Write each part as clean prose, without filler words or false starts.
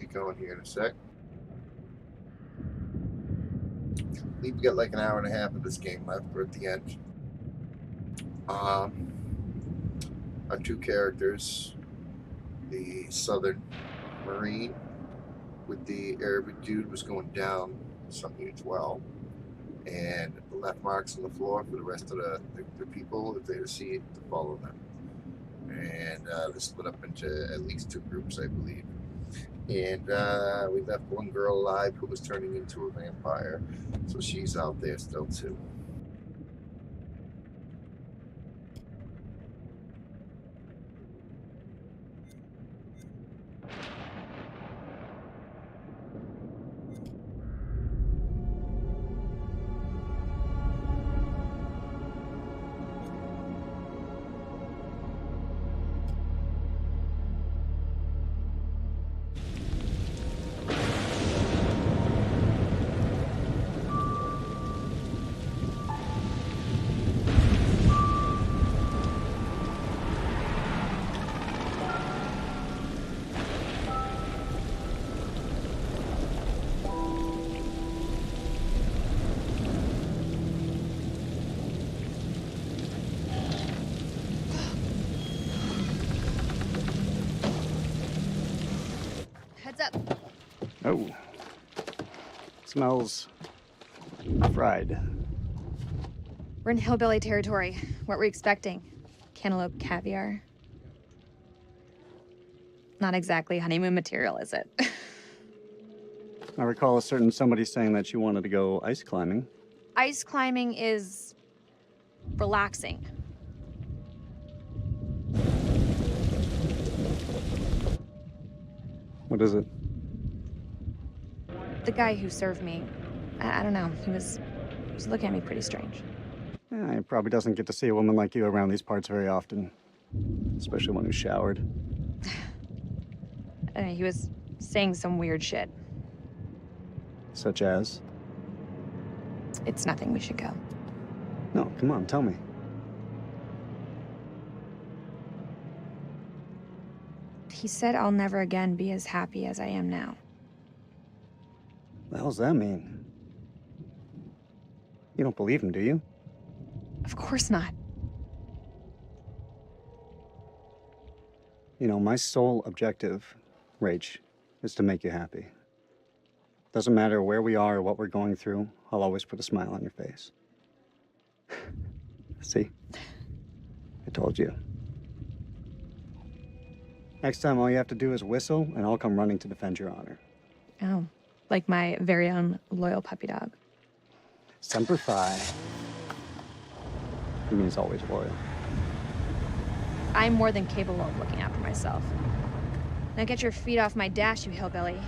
get going here in a sec. I believe we got like an hour and a half of this game left. We're at the end. Our two characters, the Southern Marine with the Arabic dude, was going down some huge well and left marks on the floor for the rest of the people, if they see it, to follow them. And they split up into at least two groups, I believe. And we left one girl alive who was turning into a vampire, so she's out there still too. Heads up. Oh. Smells fried. We're in hillbilly territory. What were we expecting? Cantaloupe caviar? Not exactly honeymoon material, is it? I recall a certain somebody saying that she wanted to go ice climbing. Ice climbing is relaxing. What is it? The guy who served me, I don't know, he was looking at me pretty strange. Yeah, he probably doesn't get to see a woman like you around these parts very often. Especially one who's showered. He was saying some weird shit. Such as? It's nothing, we should go. No, come on, tell me. He said I'll never again be as happy as I am now. What the hell does that mean? You don't believe him, do you? Of course not. You know, my sole objective, Rach, is to make you happy. Doesn't matter where we are or what we're going through, I'll always put a smile on your face. See? I told you. Next time, all you have to do is whistle, and I'll come running to defend your honor. Oh, like my very own loyal puppy dog. Semper Fi. He means always loyal. I'm more than capable of looking after myself. Now get your feet off my dash, you hillbilly.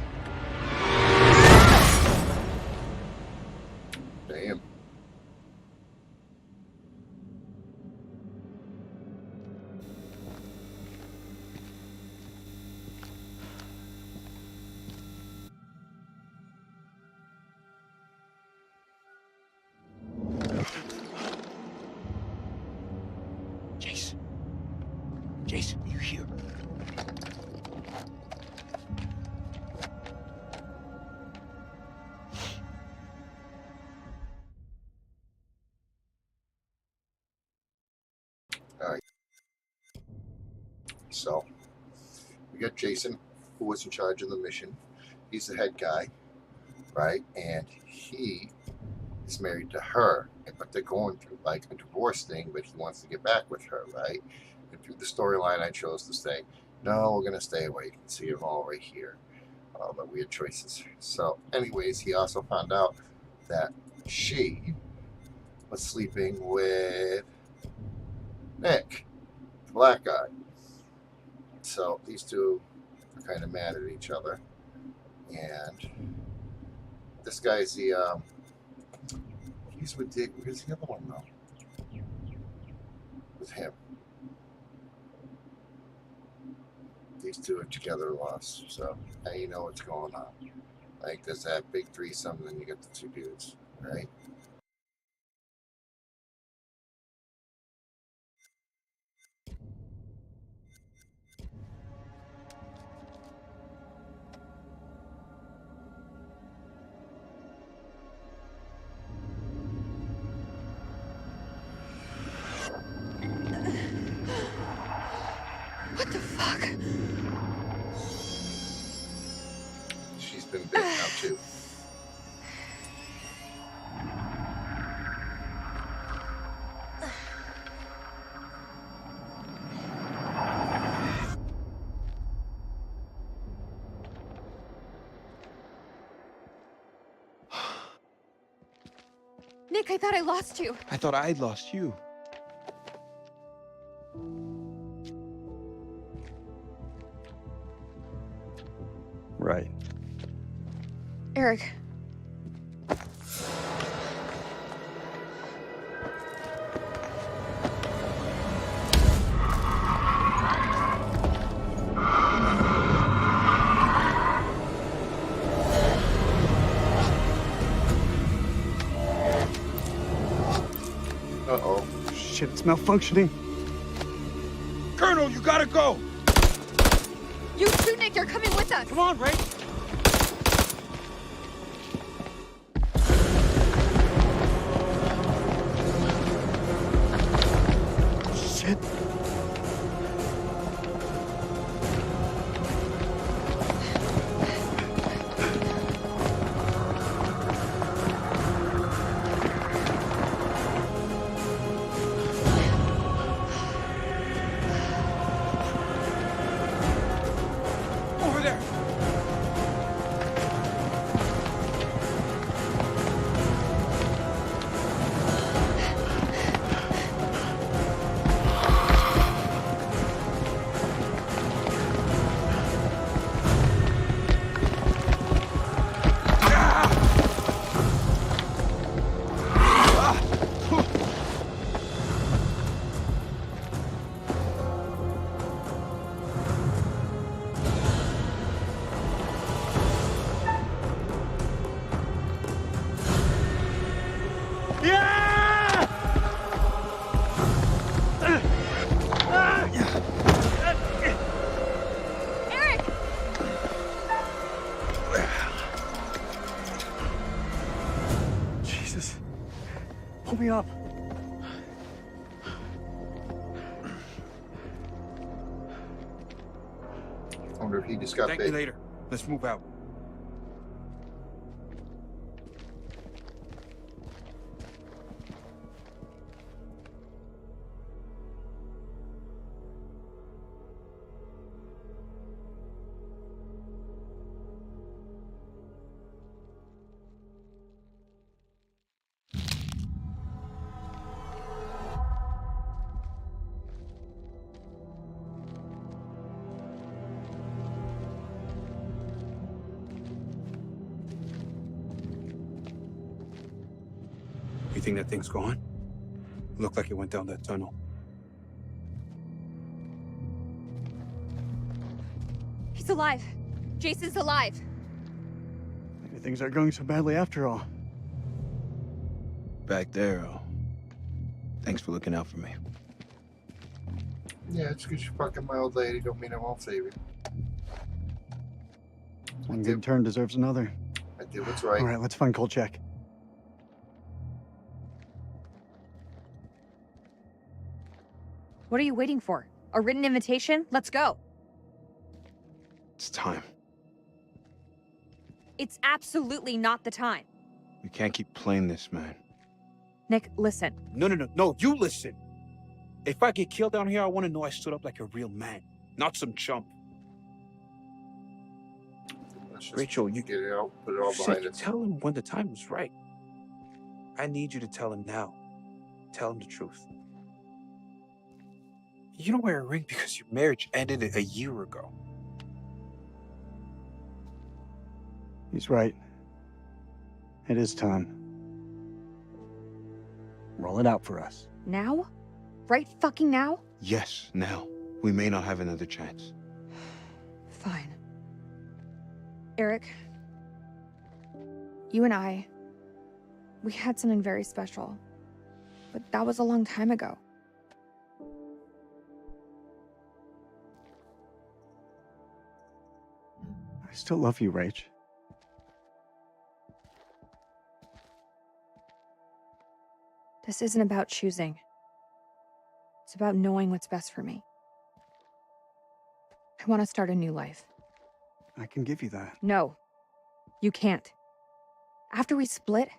Damn. Jason, you here? All right. So, we got Jason, who was in charge of the mission. He's the head guy, right? And he is married to her, but they're going through like a divorce thing, but he wants to get back with her, right? And through the storyline, I chose to say, no, we're going to stay away. You can see it all right here. All the weird choices. So, anyways, he also found out that she was sleeping with Nick, the black guy. So, these two are kind of mad at each other. And this guy's the, he's with Dick. Where's the other one, though? With him. These two are together lost, so now you know what's going on. Like, there's that big threesome, and then you get the two dudes, right? she's been bit now too. Nick, I thought I lost you. I thought I'd lost you. Right. Eric. Uh-oh. Shit, it's malfunctioning. Colonel, you gotta go! You too, Nick. You're coming with us. Come on, Ray. Shit. Over there! Eric! Jesus. Pull me up. I wonder if he just got Thank me bit. later. Let's move out. You think that thing's gone? Looked like it went down that tunnel. He's alive. Jason's alive. Maybe things aren't going so badly after all. Back there, thanks for looking out for me. Yeah, it's because you're fucking my old lady. Don't mean I won't save you. One good turn deserves another. I did what's right. All right, let's find Kolchak. What are you waiting for? A written invitation? Let's go. It's time. It's absolutely not the time. We can't keep playing this, man. Nick, listen. No, you listen. If I get killed down here, I want to know I stood up like a real man, not some chump. Let's just Rachel, you get it out, put it all You said behind you us. tell him when the time was right. I need you to tell him now. Tell him the truth. You don't wear a ring because your marriage ended a year ago. He's right. It is time. Roll it out for us. Now? Right fucking now? Yes, now. We may not have another chance. Fine. Eric, you and I, we had something very special. But that was a long time ago. I still love you, Rach. This isn't about choosing. It's about knowing what's best for me. I want to start a new life. I can give you that. No. You can't. After we split, it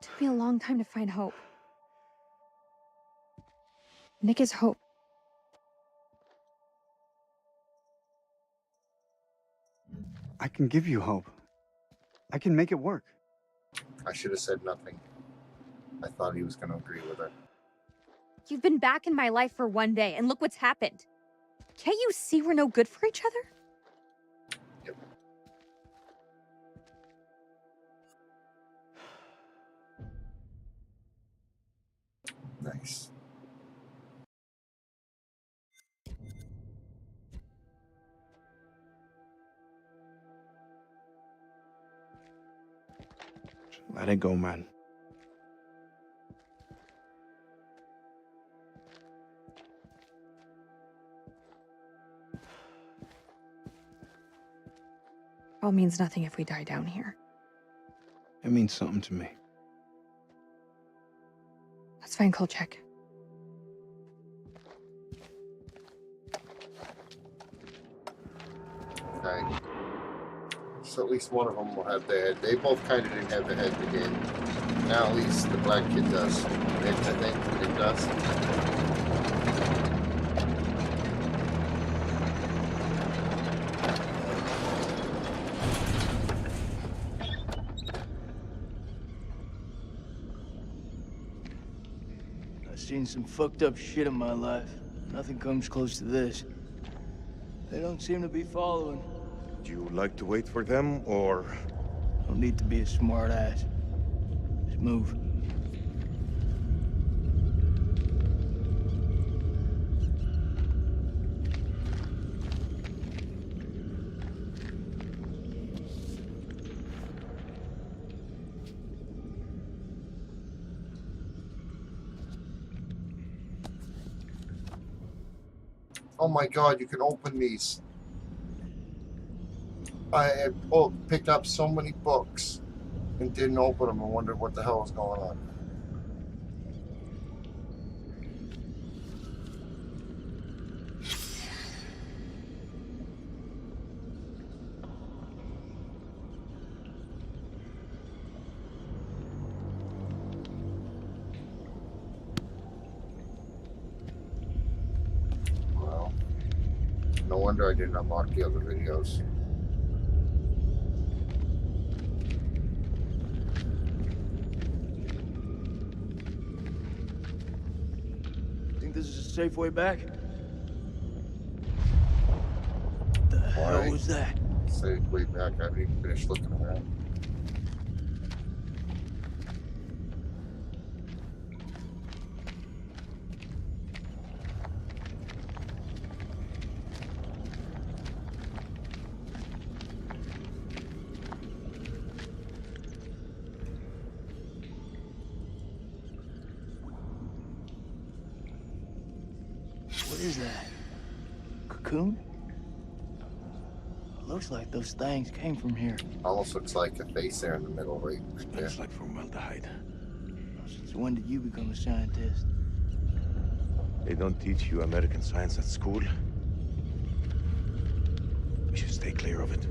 took me a long time to find hope. Nick is hope. I can give you hope. I can make it work. I should have said nothing. I thought he was going to agree with her. You've been back in my life for one day, and look what's happened. Can't you see we're no good for each other? Yep. Nice. Let it go, man. All means nothing if we die down here. It means something to me. Let's find Kolchak. Okay. So at least one of them will have their head. They both kind of didn't have their head again. Now at least the black kid does. Nick, I think. Nick does. I've seen some fucked up shit in my life. Nothing comes close to this. They don't seem to be following. Do you like to wait for them, or...? Don't need to be a smart ass. Just move. Oh my god, you can open these. I had picked up so many books and didn't open them and wondered what the hell was going on. Well, no wonder I didn't unlock the other videos. Think this is a safe way back? What the hell was that? Say way back, I haven't even finished looking around. What is that? Cocoon? Looks like those things came from here. Almost looks like a face there in the middle, right there. Looks like formaldehyde. Since when did you become a scientist? They don't teach you American science at school. We should stay clear of it.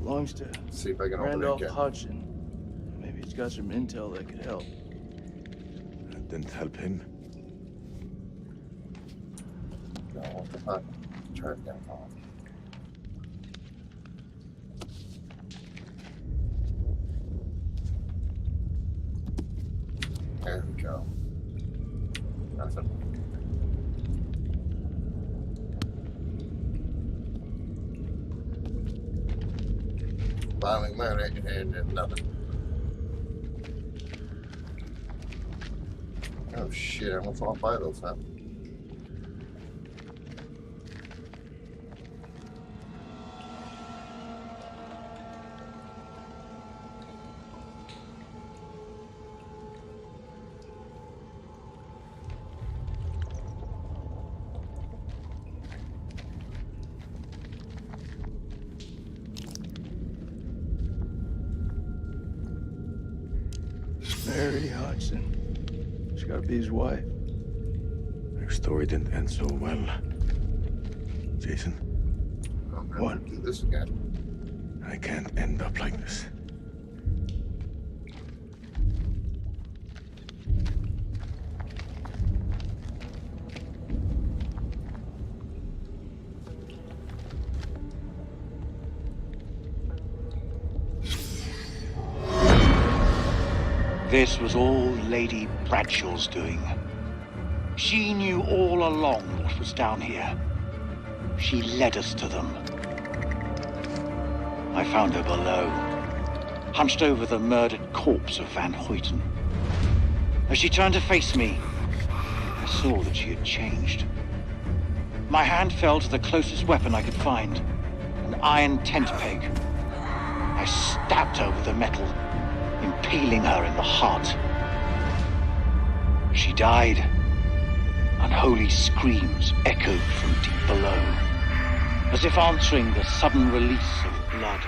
Belongs to See if I can open it Randolph again. Hodgson. Maybe he's got some intel that could help. That didn't help him. No, what the fuck? Turn it down. Oh. There we go. Nothing. Filing murder and nothing. Oh shit, I almost want to buy those, huh? Mary Hodgson. She's gotta be his wife. Your story didn't end so well. Jason, I'm gonna What? do this again. I can't end up like this. This was all Lady Bradshaw's doing. She knew all along what was down here. She led us to them. I found her below, hunched over the murdered corpse of Van Hoyten. As she turned to face me, I saw that she had changed. My hand fell to the closest weapon I could find, an iron tent peg. I stabbed her with the metal, impaling her in the heart. She died. Unholy screams echoed from deep below, as if answering the sudden release of blood.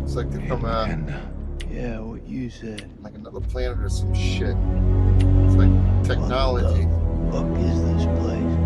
It's like they're from And Yeah, what you said. like another planet or some shit. It's like technology. What the fuck is this place?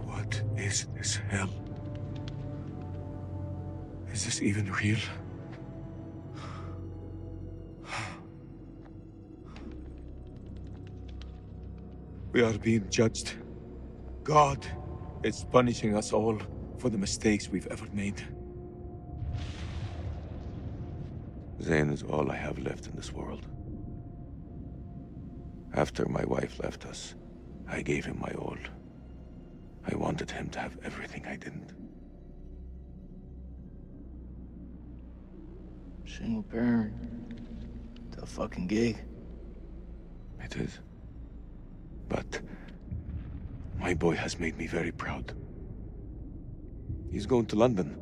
what is this hell? Is this even real? We are being judged. God is punishing us all for the mistakes we've ever made. Zane is all I have left in this world. After my wife left us, I gave him my all. I wanted him to have everything I didn't. Single parent. Tough fucking gig. It is. But my boy has made me very proud. He's going to London,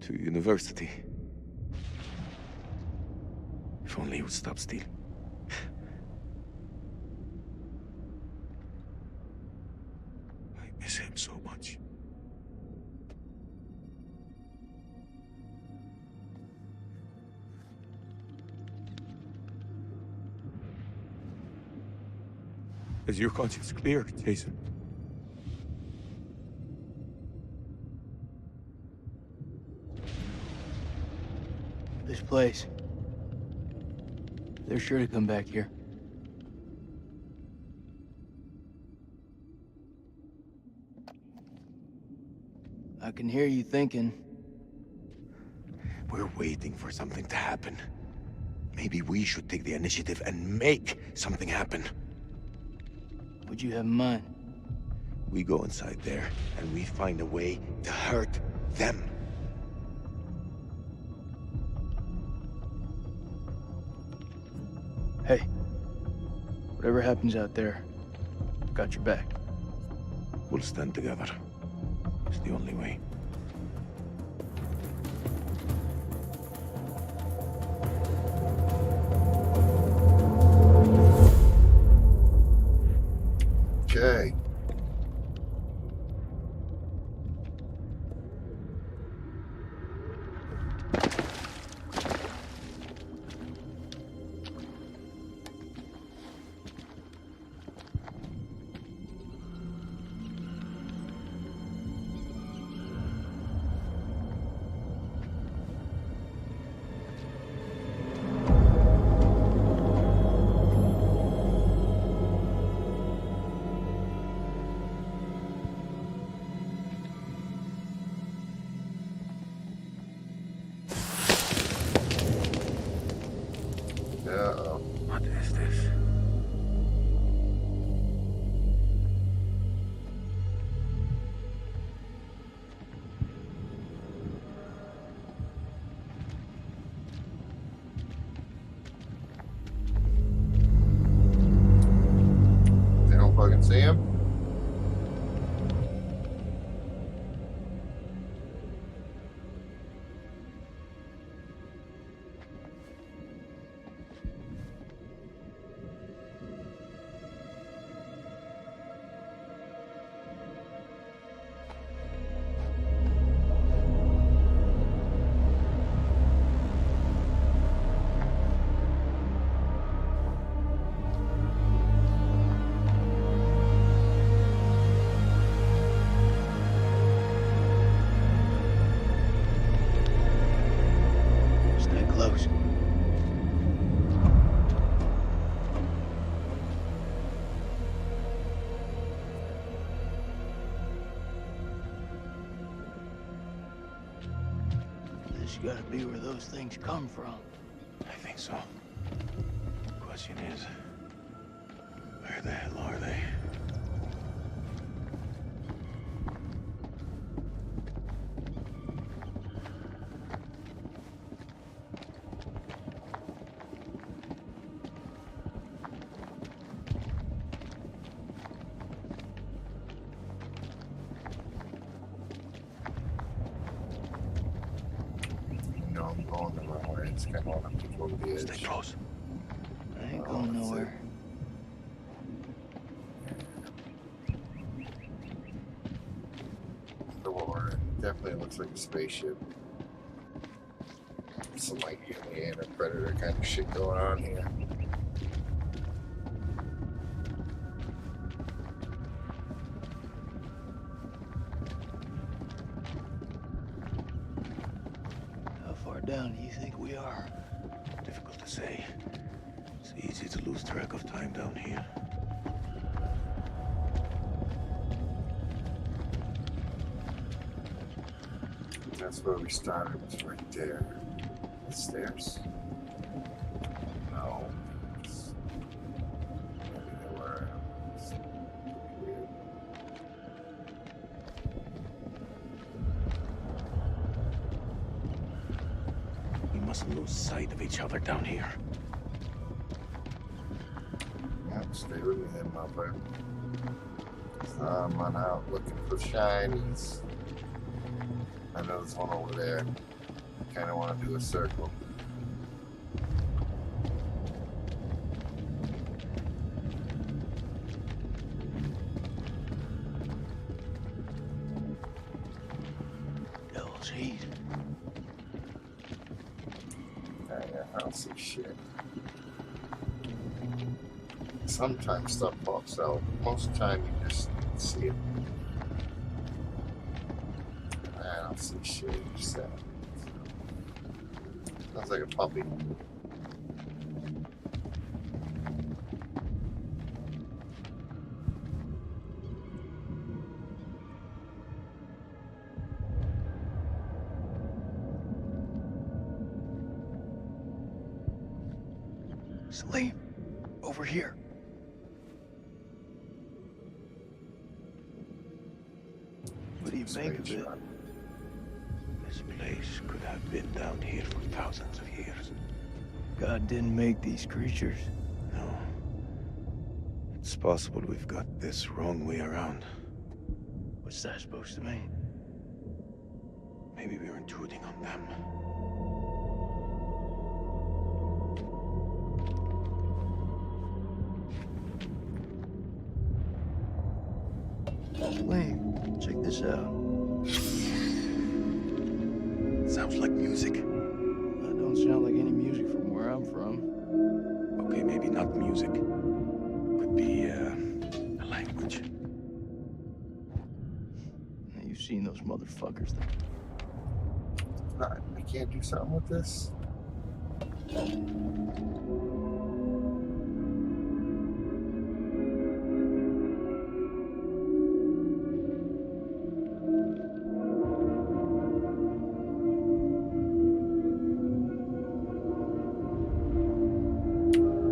to university. If only he would stop stealing. I miss him so much. Is your conscience clear, Jason? This place. They're sure to come back here. I can hear you thinking. We're waiting for something to happen. Maybe we should take the initiative and make something happen. What'd you have in mind? We go inside there, and we find a way to hurt them. Hey, whatever happens out there, I've got your back. We'll stand together. It's the only way. Okay. This gotta be where those things come from. I think so. Question is, where the hell are they? No, I'm going the wrong way. It's kind of on up to the edge. Stay close. I ain't Oh, going that's nowhere. The war definitely looks like a spaceship. Some like alien or predator kind of shit going on here. How far down do you think we are? Difficult to say. It's easy to lose track of time down here. That's where we started. It was right there. The stairs. No. Maybe they were. It's weird. We mustn't lose sight of each other down here. Yeah, stay with me then, my friend. I'm on out looking for shinies. I know there's one over there. Kind of want to do a circle. Devil's heat. I don't see shit. Sometimes stuff pops out. Most of the time you just see it. I don't see shit. Just that. Sounds like a puppy. Salim, over here. What do you make of it? This place could have been down here for thousands of years. God didn't make these creatures. No. It's possible we've got this wrong way around. What's that supposed to mean? Maybe we're intruding on them. Salim, check this out. Sounds like music. That don't sound like any music from where I'm from. Okay, maybe not music. Could be a language. Now, you've seen those motherfuckers. I can't do something with this.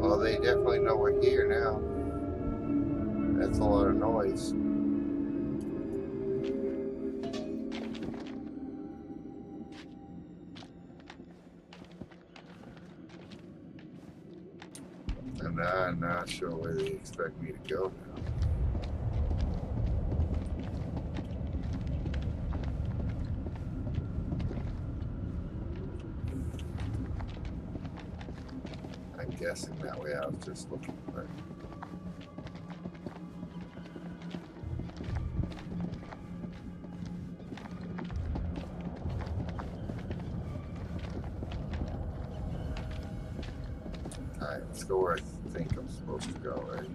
Well, they definitely know we're here now. That's a lot of noise. And I'm not sure where they expect me to go now. I'm guessing that way I was just looking for it. Alright, let's go where I think I'm supposed to go, right?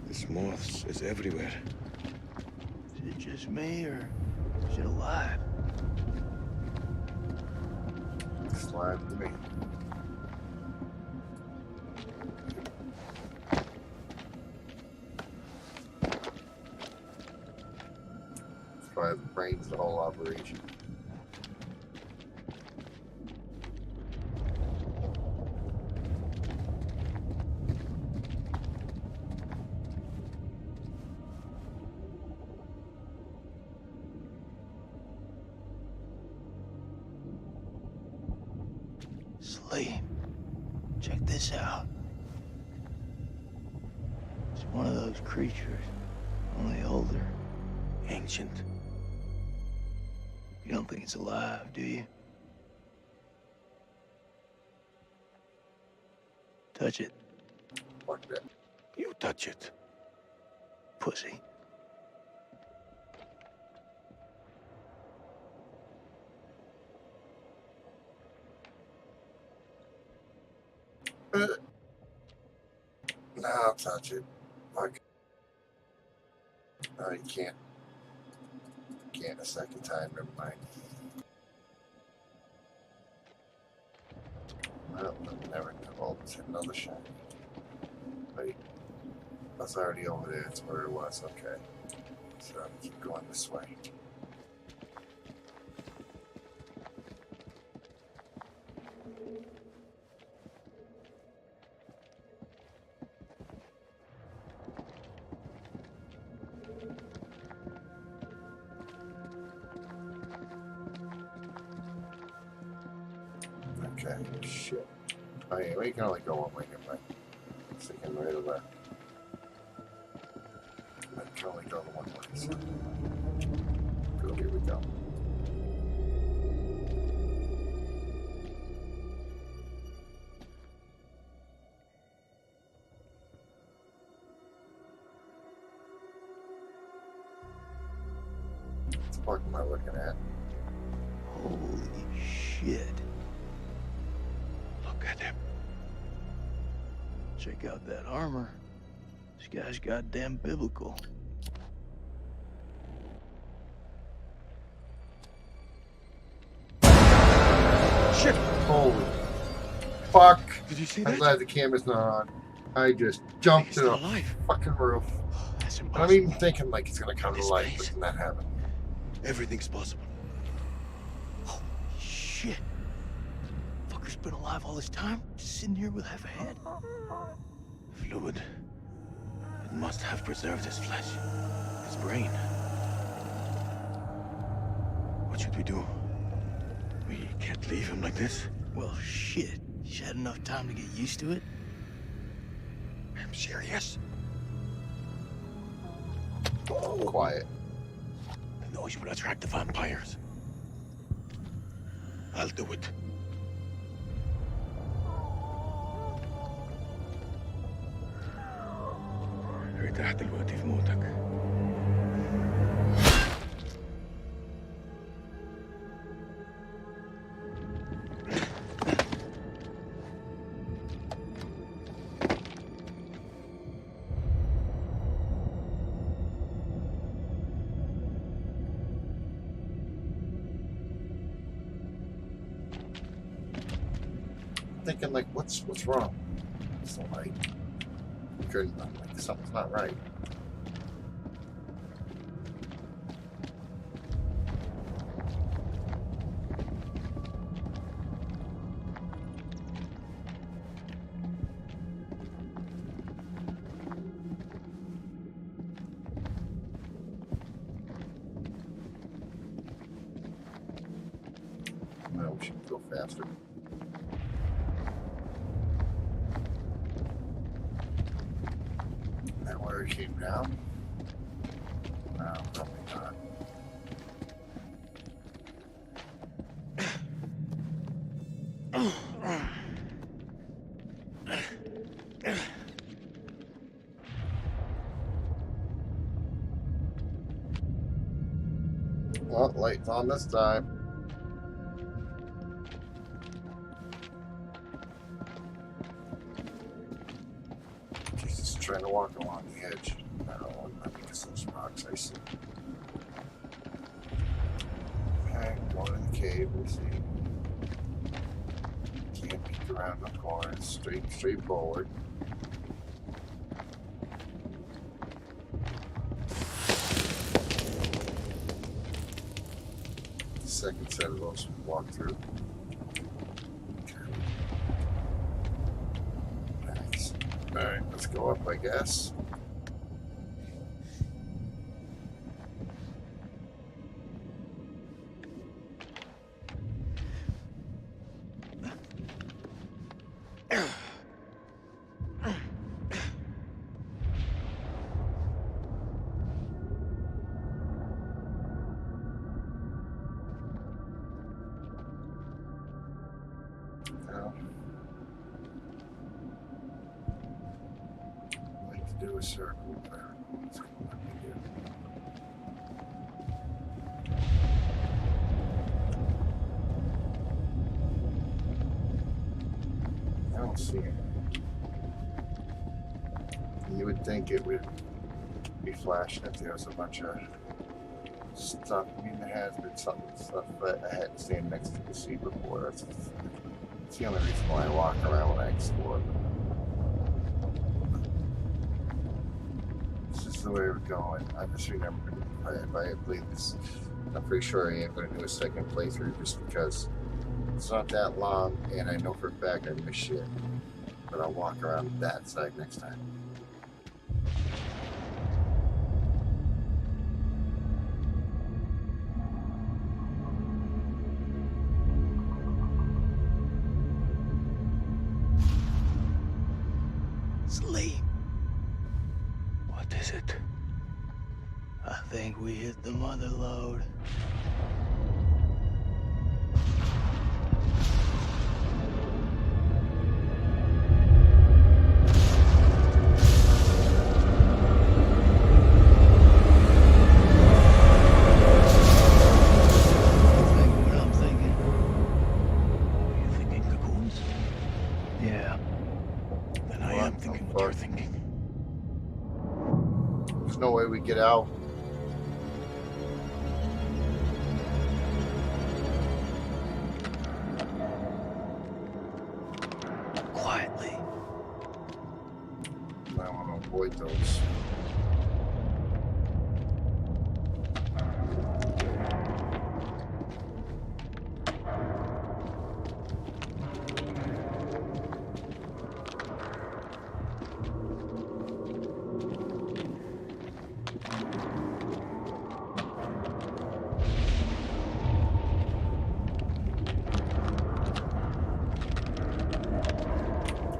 This moth is everywhere. Is it just me, or is it alive? Slide to me. probably the brains of the whole operation. Slade, check this out. It's one of those creatures, only older. Ancient. You don't think it's alive, do you? Touch it, Fuck that. You touch it. pussy. Nah, I'll touch it. Fuck. No, you can't. Can't a second time, never mind. Well, never know. It's another shot. Wait. That's already over there. That's where it was. Okay. So keep going this way. Okay, shit. Oh yeah, we can only go one way, never mind. Thinking right or left. I can only go the one way, so. Good, here we go. What am I looking at? Holy shit. Look at him. Check out that armor. This guy's goddamn biblical. Shit! Holy fuck! Did you see I'm that? glad the camera's not on. I just jumped He's to still the alive. fucking roof. That's And impossible. I'm even thinking like it's gonna come to This life, place. but then that happened. Everything's possible. Holy shit. Fucker's been alive all this time? Just sitting here with half a head? Fluid. It must have preserved his flesh. His brain. What should we do? We can't leave him like this. Well, shit. He's had enough time to get used to it. I'm serious. Quiet. The noise will attract the vampires. I'll do it. ارتحت دلوقتي في موتك. Thinking like, what's wrong? It's the light. Couldn't. I'm like, something's not right. No, we should go faster. That where it came down? No, probably not. Well, light's on this time. Jesus, trying to walk along the edge. No, not because those rocks I see. Okay, going in the cave, we see. Can't peek around the corner, straight forward. second set of those walk through. Nice. Alright, let's go up, I guess. Do a circle there. Let's go up here. I don't see it. You would think it would be flashing if there was a bunch of stuff. I mean, there has been some stuff that I hadn't seen next to the sea before. That's the only reason why I walk around when I explore. The way we're going. I just remember if I believe this. I'm pretty sure I am going to do a second playthrough just because it's not that long, and I know for a fact I miss shit. But I'll walk around that side next time. Sleep. What is it? I think we hit the mother lode. Think what I'm thinking? You thinking cocoons? Yeah. Then I am thinking what you're thinking. There's no way we get out. Quietly. I want to avoid those.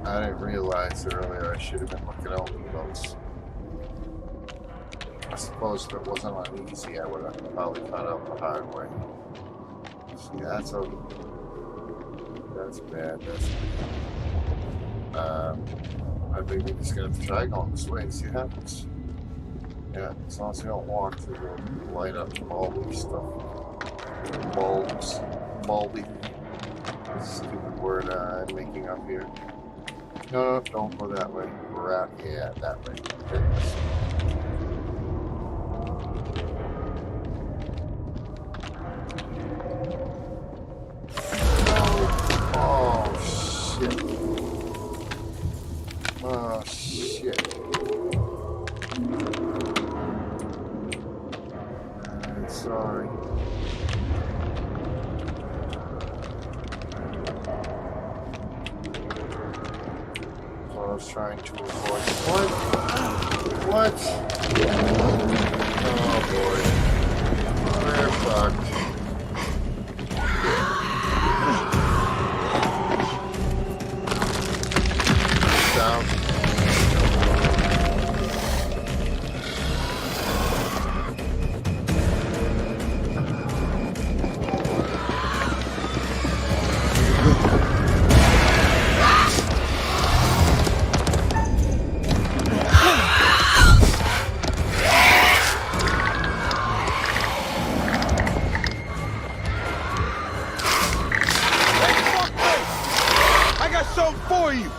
I didn't realize earlier I should have been looking out for those. I suppose if it wasn't on easy, I would have probably found out the hard way. See, that's bad. That's I think we're just gonna have to try going this way and see what happens. Yeah, as long as we don't walk through the light up bulby stuff. Bulby. Stupid word I'm making up here. No, don't go that way. We're out. Yeah, that way. There it is. Oh, shit. Oh, shit. I'm sorry. I was trying to avoid. What? Oh boy. We're fucked. Down. For you.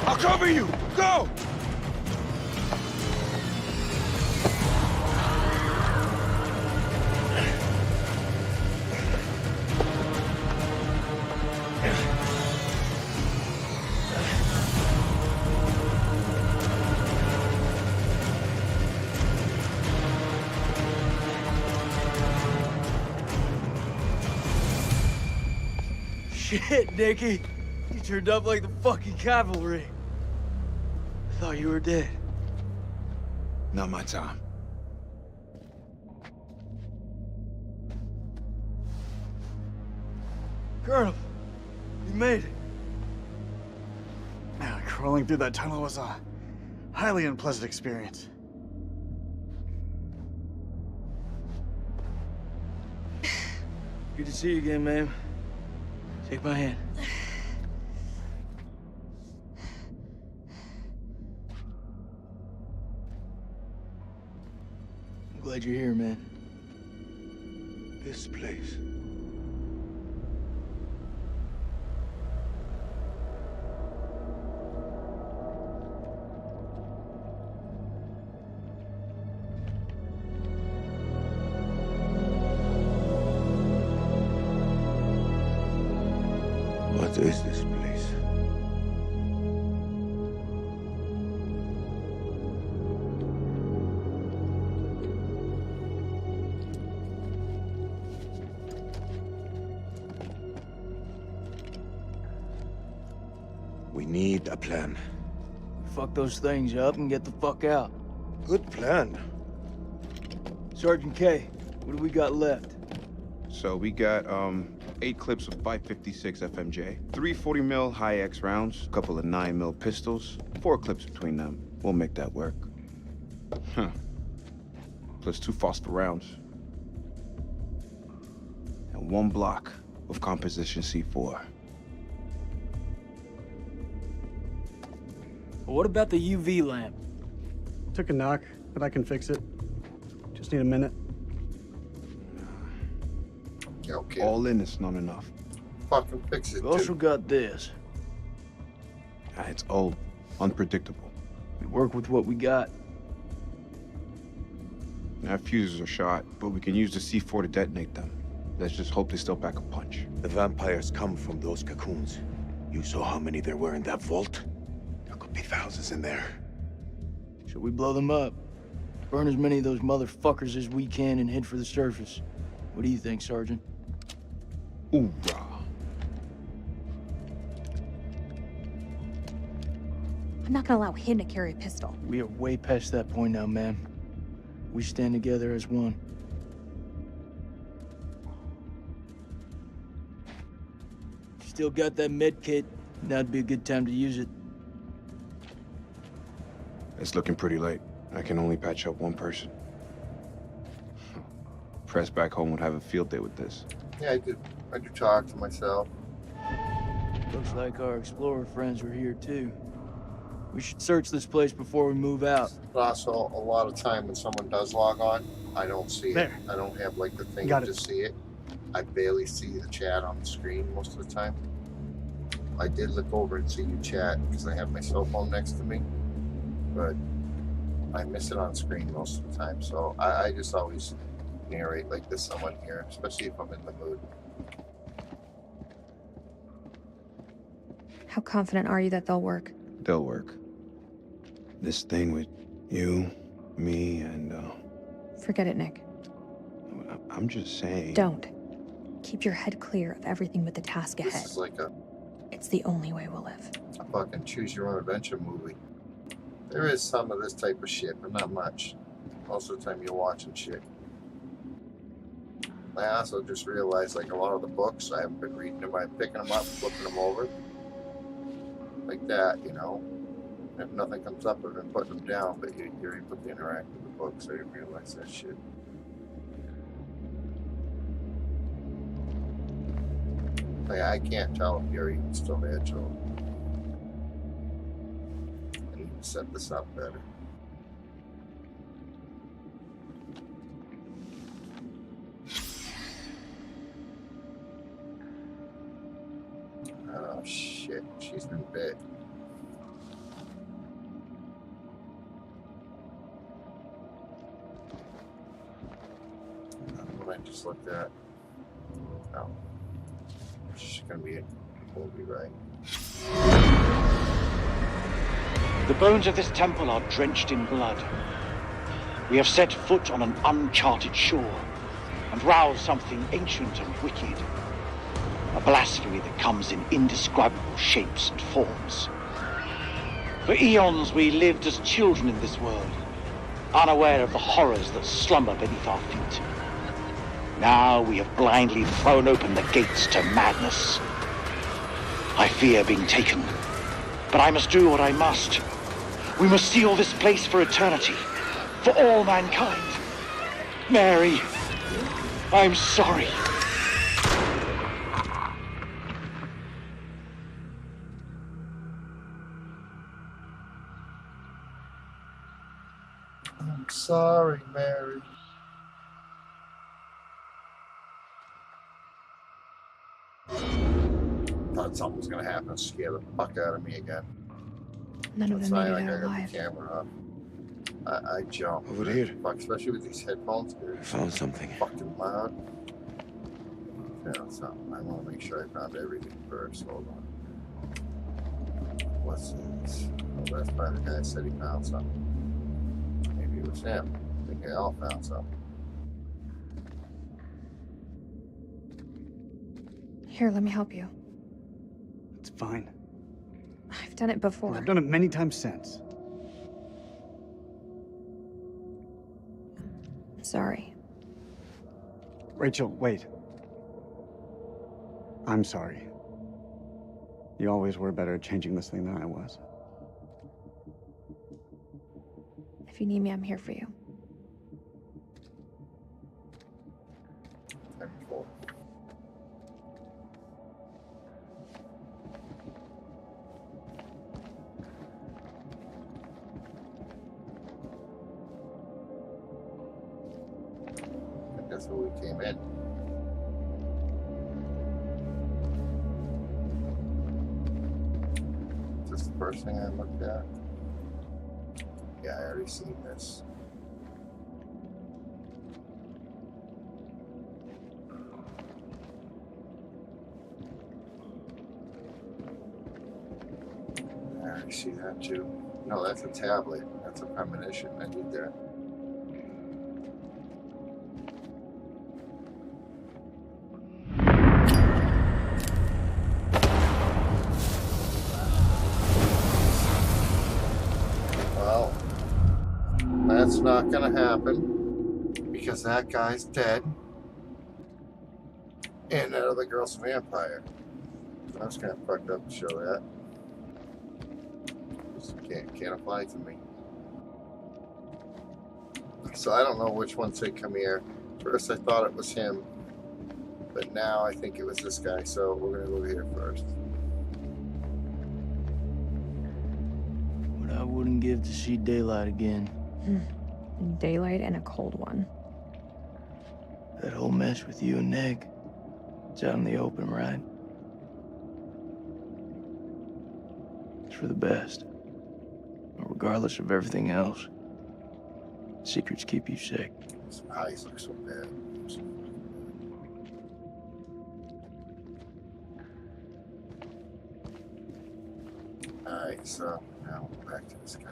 I'll cover you. Go. Shit, Nicky. You turned up like the fucking cavalry. I thought you were dead. Not my time. Colonel, you made it. Yeah, crawling through that tunnel was a highly unpleasant experience. Good to see you again, ma'am. Take my hand. I'm glad you're here, man. This place. What is this place? We need a plan. Fuck those things up and get the fuck out. Good plan. Sergeant K, what do we got left? So we got 8 clips of 556 FMJ, 3 40mm high-X rounds, a couple of 9mm pistols, 4 clips between them. We'll make that work. Huh. Plus 2 phosphor rounds. And 1 block of composition C4. What about the UV lamp? Took a knock, but I can fix it. Just need a minute. Yeah, okay. All in is not enough. Fucking fix it, We also dude. got this. It's old, unpredictable. We work with what we got. Our fuses are shot, but we can use the C4 to detonate them. Let's just hope they still pack a punch. The vampires come from those cocoons. You saw how many there were in that vault? There could be thousands in there. Should we blow them up? Burn as many of those motherfuckers as we can and head for the surface. What do you think, Sergeant? Hoorah. I'm not gonna allow him to carry a pistol. We are way past that point now, ma'am. We stand together as one. Still got that med kit. Now'd be a good time to use it. It's looking pretty late. I can only patch up 1 person. Press back home would have a field day with this. Yeah, I do talk to myself. Looks like our explorer friends were here too. We should search this place before we move out. But also, a lot of time when someone does log on, I don't see it. There. I don't have like the thing Got to it. see it. I barely see the chat on the screen most of the time. I did look over and see you chat because I have my cell phone next to me, but I miss it on screen most of the time. So I just always narrate like there's someone here, especially if I'm in the mood. How confident are you that they'll work? They'll work. This thing with you, me, and Forget it, Nick. I'm just saying. Don't. Keep your head clear of everything but the task This ahead. is like a It's the only way we'll live. fucking choose your own adventure movie. There is some of this type of shit, but not much. Most of the time you're watching shit. I also just realized like a lot of the books, I haven't been reading them. I'm picking them up, flipping them over. Like that, you know. If nothing comes up, I've been putting them down, but you're able to interact with the books. I didn't realize that shit. Like, I can't tell if you're even still there, Joe. I need to set this up better. Oh shit, she's been bit. What I just looked at. Oh. She's gonna be a movie, right? The bones of this temple are drenched in blood. We have set foot on an uncharted shore and roused something ancient and wicked. A blasphemy that comes in indescribable shapes and forms. For eons we lived as children in this world, unaware of the horrors that slumber beneath our feet. Now we have blindly thrown open the gates to madness. I fear being taken, but I must do what I must. We must seal this place for eternity, for all mankind. Mary, I'm sorry. I'm sorry, Mary. Thought something was gonna happen, scare the fuck out of me again. None of That's them why made I it out got the alive. camera off. I jump. Over here. Fuck, especially with these headphones. I found something. Fucking loud. Yeah, something. I want to make sure I found everything first. Hold on. What's this? Oh, that's probably the guy that said he found something. Maybe it was him. I think they all found something. Here, let me help you. It's fine. I've done it before. I've done it many times since. Sorry. Rachel, wait. I'm sorry. You always were better at changing this thing than I was. If you need me, I'm here for you. And four. I think that's where we came in. Is this the first thing I looked at? Yeah, I already seen this. I already see that too. No, that's a tablet. That's a premonition. I need that. Well, that's not gonna happen because that guy's dead, and that other girl's a vampire. That's kind of fucked up to show that. Just can't apply to me. So I don't know which one said come here. First I thought it was him, but now I think it was this guy. So we're gonna go here first. What I wouldn't give to see daylight again. Daylight and a cold one. That whole mess with you and Nick. It's out in the open, right? It's for the best. Regardless of everything else. Secrets keep you safe. His eyes look so bad. Alright, so now back to this guy.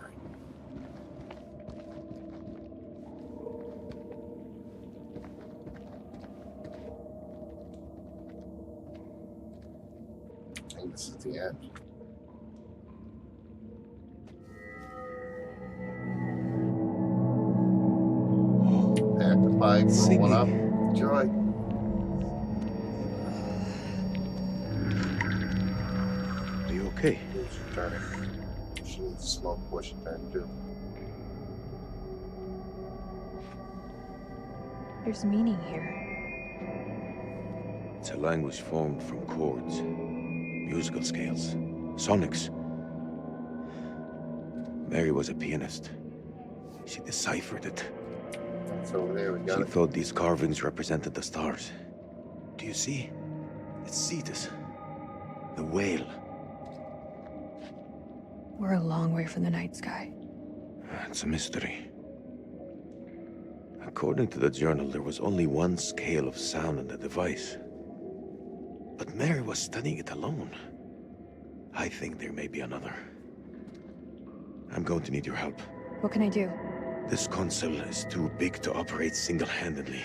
I think this is the end. Pack the pipe, roll one up. Enjoy. Are you okay? She's turning. She needs to smoke before she turns too. There's meaning here. It's a language formed from chords, musical scales, sonics. Mary was a pianist. She deciphered it. That's over there, we got She it. thought these carvings represented the stars. Do you see? It's Cetus, the whale. We're a long way from the night sky. It's a mystery. According to the journal, there was only one scale of sound in the device. But Mary was studying it alone. I think there may be another. I'm going to need your help. What can I do? This console is too big to operate single-handedly.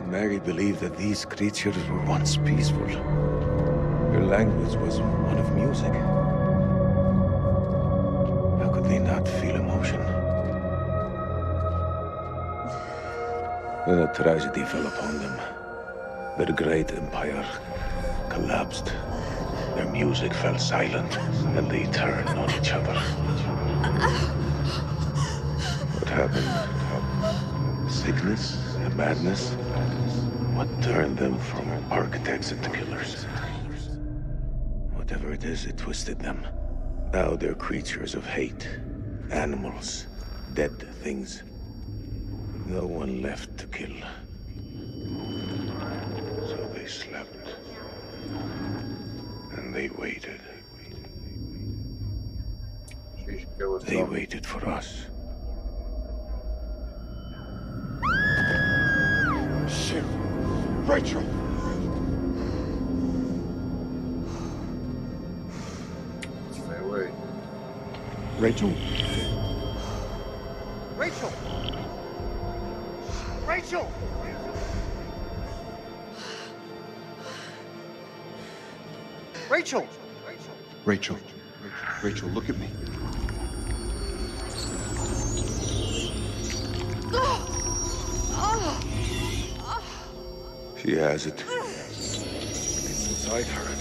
Mary believed that these creatures were once peaceful. Their language was one of music. How could they not feel emotion? Then a tragedy fell upon them. Their great empire collapsed. Their music fell silent, and they turned on each other. What happened? Sickness? Madness? What turned them from architects into killers? Whatever it is, it twisted them. Now they're creatures of hate. Animals. Dead things. No one left to kill. So they slept. And they waited. She should go with They something. waited for us. Shit. Rachel! Stay away. Rachel? Rachel! Rachel! Rachel! Rachel. Rachel, look at me. She has it. It's inside her.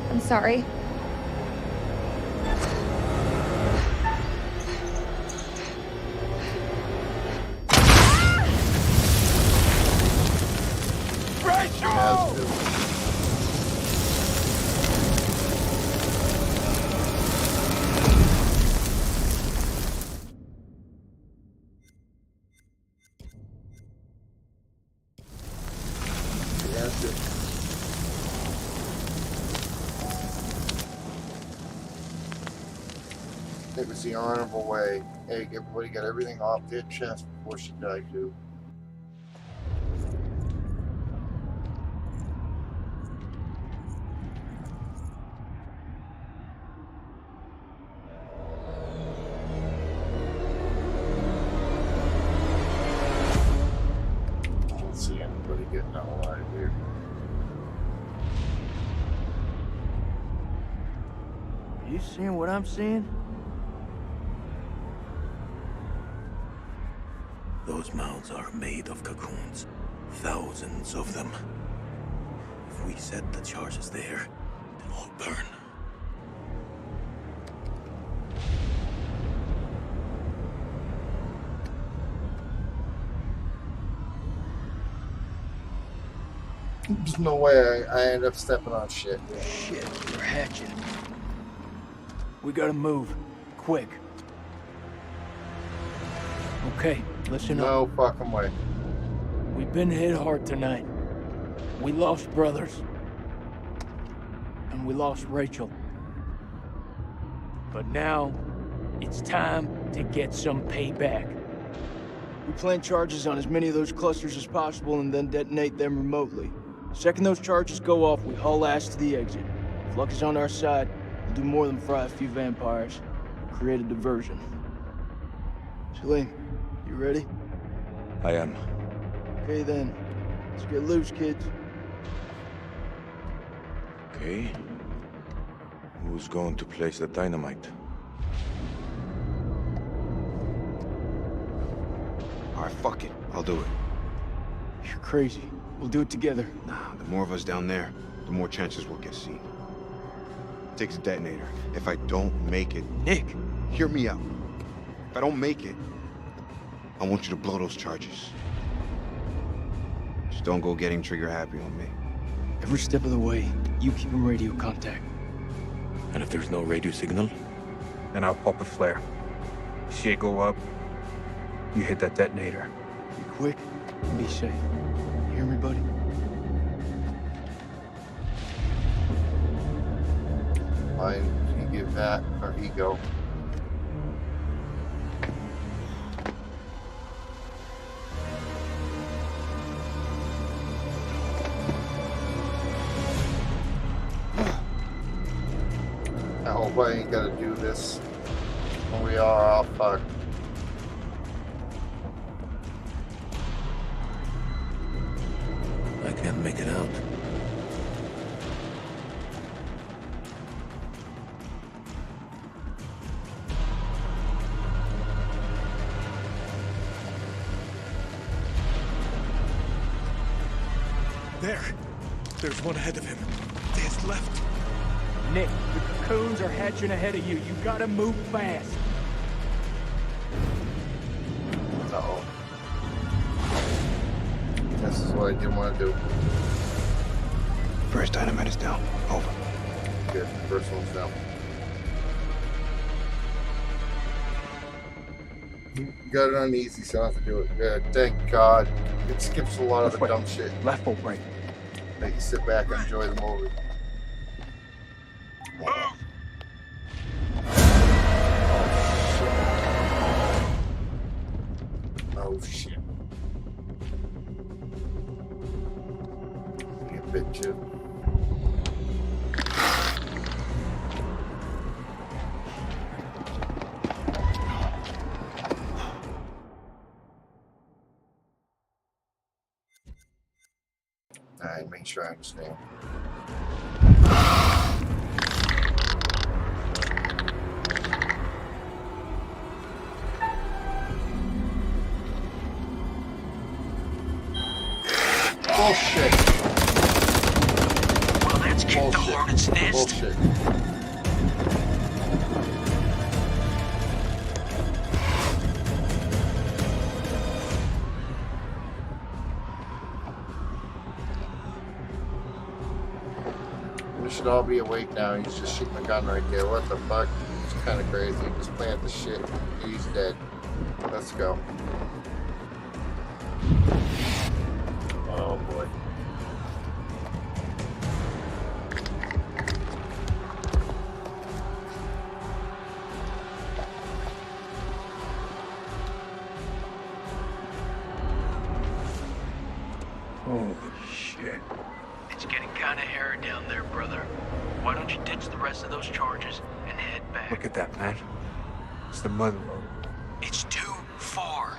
I'm sorry. Has to. He has to. It was the honorable way. Hey, everybody got everything off their chest before she died, too. Can't see anybody getting out alive here. Are you seeing what I'm seeing? Those mounds are made of cocoons. Thousands of them. If we set the charges there, they'll all burn. There's no way I end up stepping on shit. Shit, they're hatching. We gotta move. Quick. Okay, listen up. No fucking way. We've been hit hard tonight. We lost brothers. And we lost Rachel. But now, it's time to get some payback. We plant charges on as many of those clusters as possible and then detonate them remotely. Second those charges go off, we haul ass to the exit. If luck is on our side, we'll do more than fry a few vampires. Create a diversion. Salim, you ready? I am. Okay then. Let's get loose, kids. Okay. Who's going to place the dynamite? Alright, fuck it. I'll do it. You're crazy. We'll do it together. Nah, the more of us down there, the more chances we'll get seen. takes a detonator. If I don't make it, Nick, hear me out. If I don't make it, I want you to blow those charges. Just don't go getting trigger happy on me. Every step of the way, you keep in radio contact. And if there's no radio signal? then I'll pop a flare. Shit go up, you hit that detonator. Be quick and be safe. You hear me, buddy? Fine, you give that our ego. I hope I ain't gotta do this when we are all fucked. I can't make it out. There's one ahead of him. To his left. Nick, the cocoons are hatching ahead of you. You gotta move fast. Uh-oh. This is what I didn't want to do. First dynamite is down. Over. Good. First one's down. Got it on easy, so I don't have to do it. Good. Thank God. It skips a lot of the dumb shit. Left or right? Make you sit back and enjoy the movie. Oh shit. You bitch. Alright, make sure I understand. Bullshit. Well, let's kick the hornet's nest. Bullshit. We should all be awake now. He's just shooting a gun right there. What the fuck? It's kind of crazy. Just plant the shit. He's dead. Let's go. Oh boy. Oh, shit. It's getting kind of hairy down there, brother. Why don't you ditch the rest of those charges and head back? Look at that, man. It's the mother road. It's too far.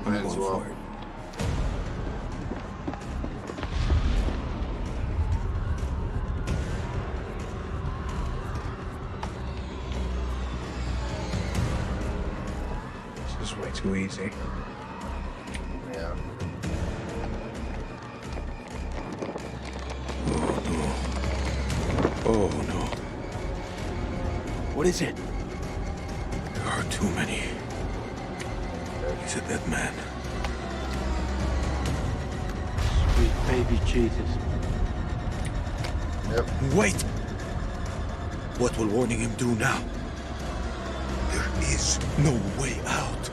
Might I'm as going well. for it. This is way too easy. Yeah. Oh no, What is it? there are too many. He's a dead man. Sweet baby Jesus. Yep. Wait! What will warning him do now? There is no way out.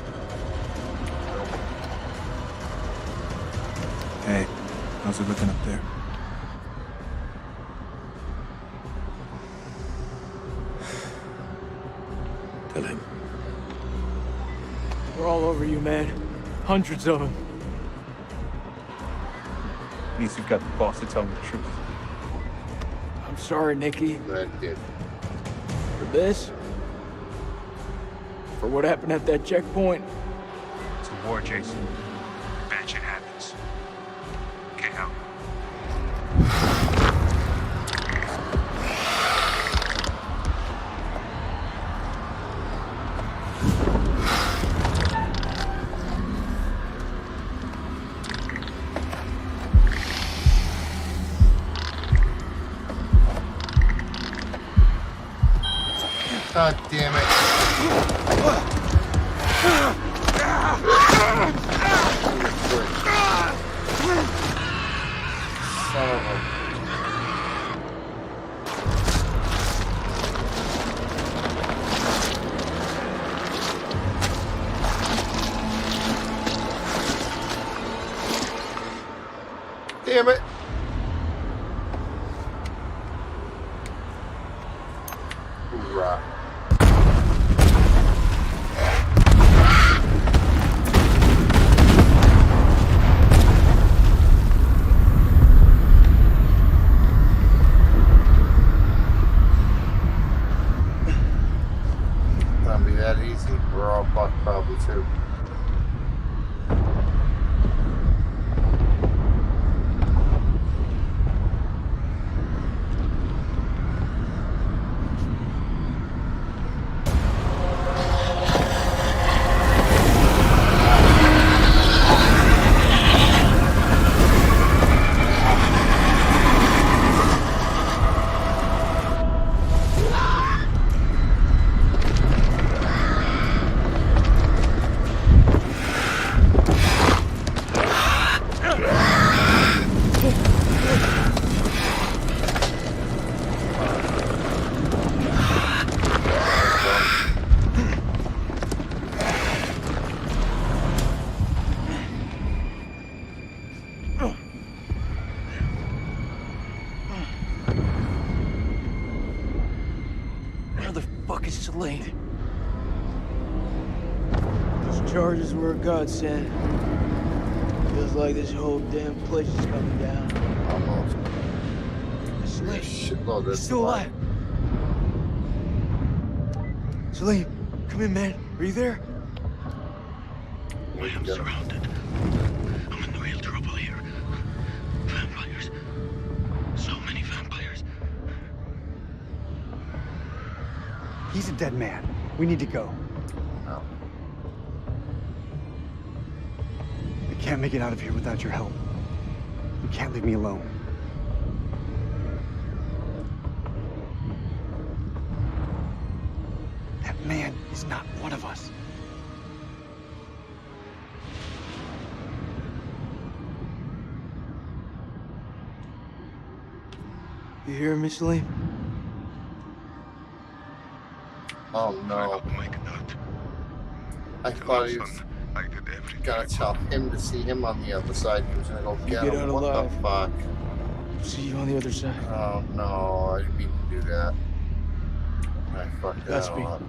Hey, how's it looking up there? Tell him. We're all over you, man. Hundreds of them. At least you've got the boss to tell me the truth. I'm sorry, Nicky, That did. for this. For what happened at that checkpoint. It's a war, Jason. Bad shit happens. Get out. God damn it. Son of a... Damn it. Hoorah. Gonna be that easy. We're all fucked probably too. Where the fuck is Celine? Those charges were a godsend. Feels like this whole damn place is coming down. Almost. Celine, Shitload you're of still alive. Celine, come in, man. Are you there? I am surrounded. I'm in real trouble here. Vampires. So many vampires. He's a dead man. We need to go. No. I can't make it out of here without your help. You can't leave me alone. That man is not one of us. You hear me, Celine? Oh no. I thought he was gonna tell him to see him on the other side. He was gonna go get Get him. out What alive. the fuck? See you on the other side. Oh no, I didn't mean to do that. I fucked that Godspeed. up.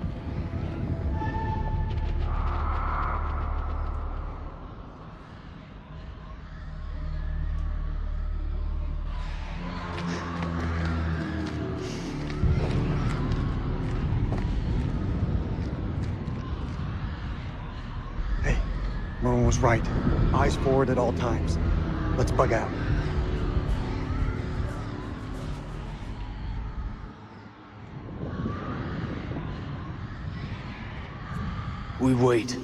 Hey, Merwin was right. Eyes forward at all times. Let's bug out. We wait.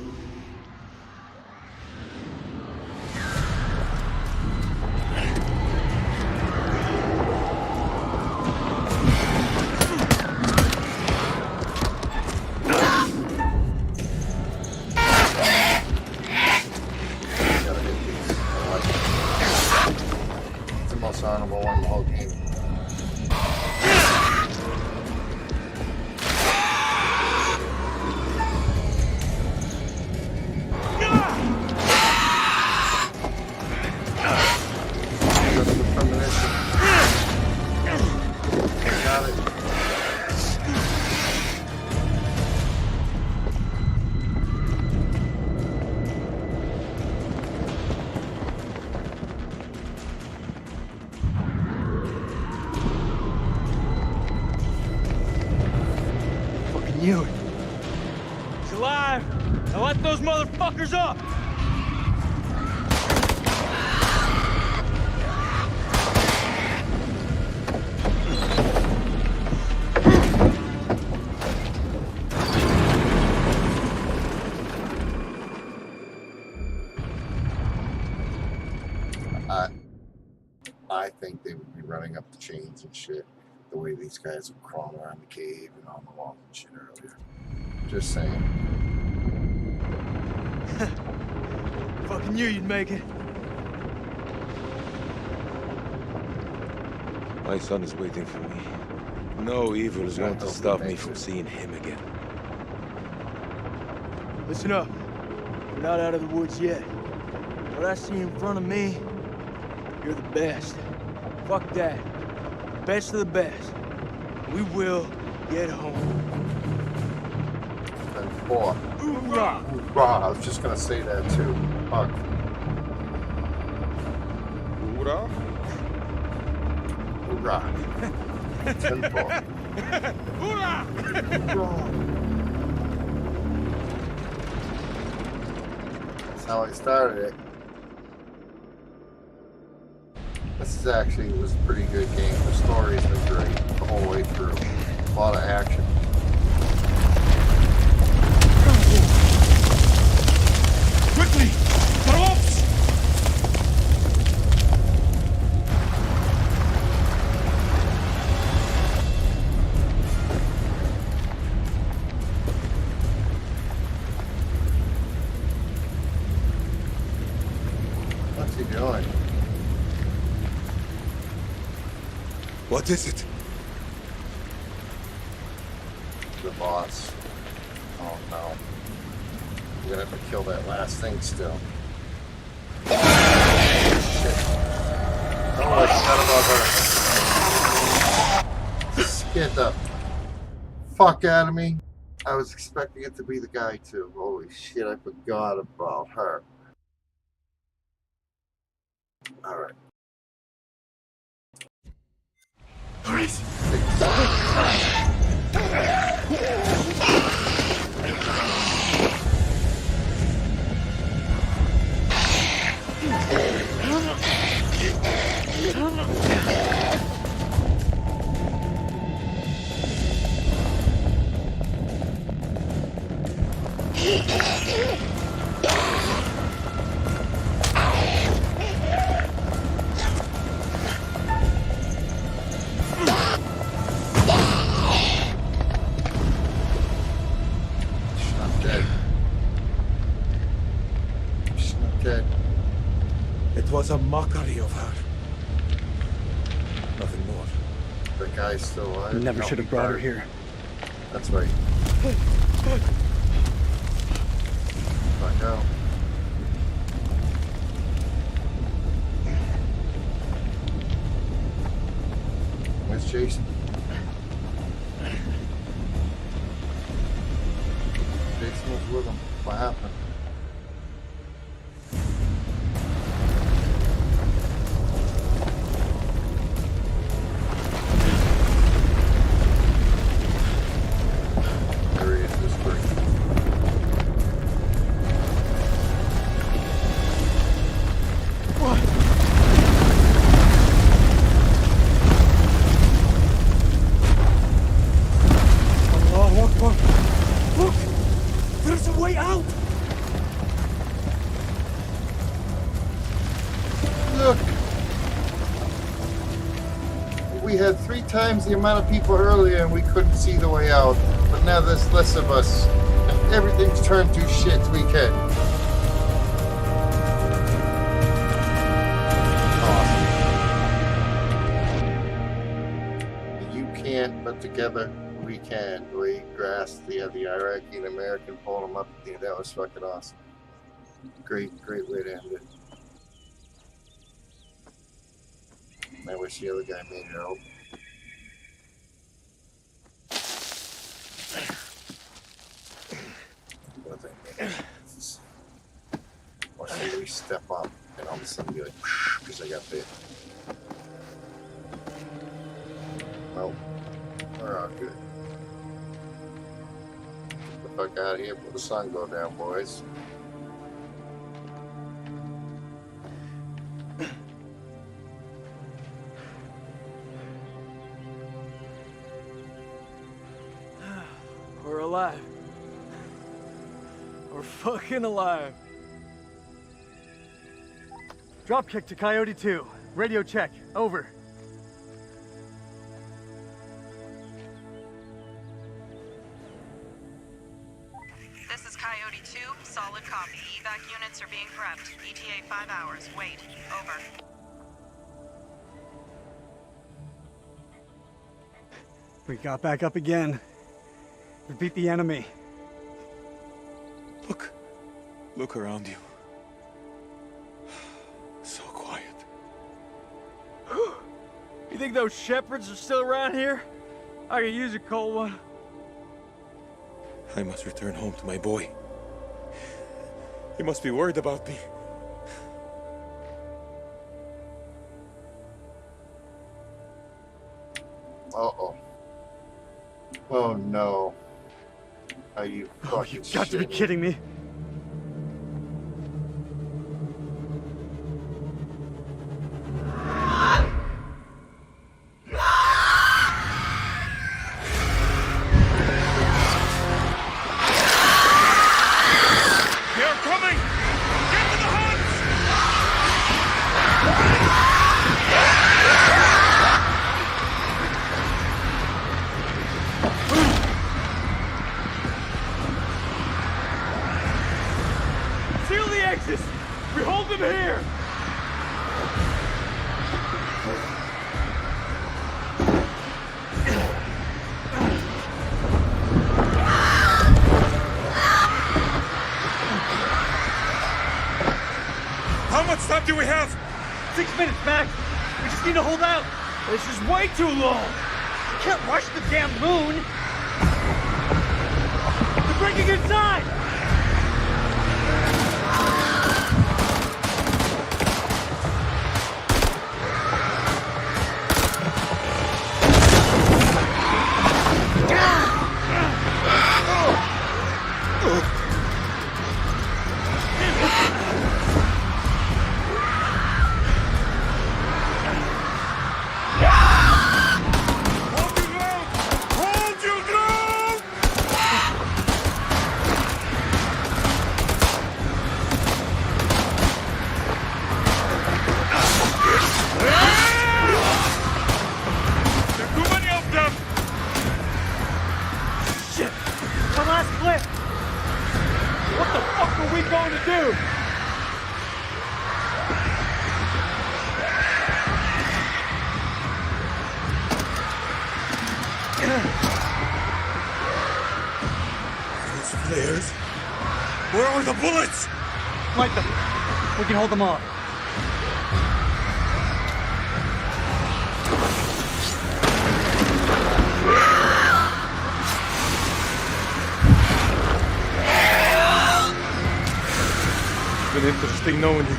Gotta hit these. I like it. It's the most honorable one in the whole game. Just the premonition. Got it. Fucking knew it. He's alive! Now let those motherfuckers up! I think they would be running up the chains and shit. the way these guys were crawling around the cave and on the wall and shit earlier. Just saying. Fucking knew you'd make it. My son is waiting for me. No evil is going to stop me from seeing him again. Listen up. We're not out of the woods yet. What I see in front of me, you're the best. Fuck that. Best of the best. We will get home. And four. Hoorah! Hoorah! I was just gonna say that too. Fuck. Hoorah! Hoorah! 10-4. Hoorah! That's how I started it. This is actually was a pretty good game. The story's been great the whole way through. A lot of action. Quickly! Carrots! What's he doing? What is it? The boss. Oh no. We're gonna have to kill that last thing still. Shit. Oh, I forgot about her. Scared the fuck out of me. I was expecting it to be the guy too. Holy shit, I forgot about her. Alright. It was a mockery of her. Nothing more. The guy's still alive. You never No, should have brought her here. That's right. Fuck out. Where's Jason? Jason was with him. What happened? There he is, this break. Allahu Akbar. Look! There's a way out! Look! We had 3 times the amount of people earlier and we couldn't see the way out. But now there's less of us. And everything's turned to shit we can. Awesome. You can't, but together we can. The way grass, the Iraqi and American pulled them up. Yeah, that was fucking awesome. Great way to end it. I wish the other guy made it out. What thing? Watch me step up and all of a sudden be like, because I got bit. Well, we're all good. Get the fuck out of here before the sun go down, boys. We're alive. We're fucking alive. Dropkick to Coyote 2. Radio check. Over. units are being prepped. ETA 5 hours. Wait. Over. We got back up again. We beat the enemy. Look around you. So quiet. You think those shepherds are still around here? I could use a cold one. I must return home to my boy. He must be worried about me. Uh-oh. Oh no. Are you Oh, fucking you got to be shitting? kidding me. They're coming! Get to the huts! Seal the exits! We hold them here! How much time do we have? 6 minutes, Max! We just need to hold out! This is way too long! You can't rush the damn moon! They're breaking inside! Hold your ground! There are too many of them! Shit! The last clip! What the fuck are we going to do? Those flares? Where are the bullets? Light them. We can hold them off. Been interesting knowing you.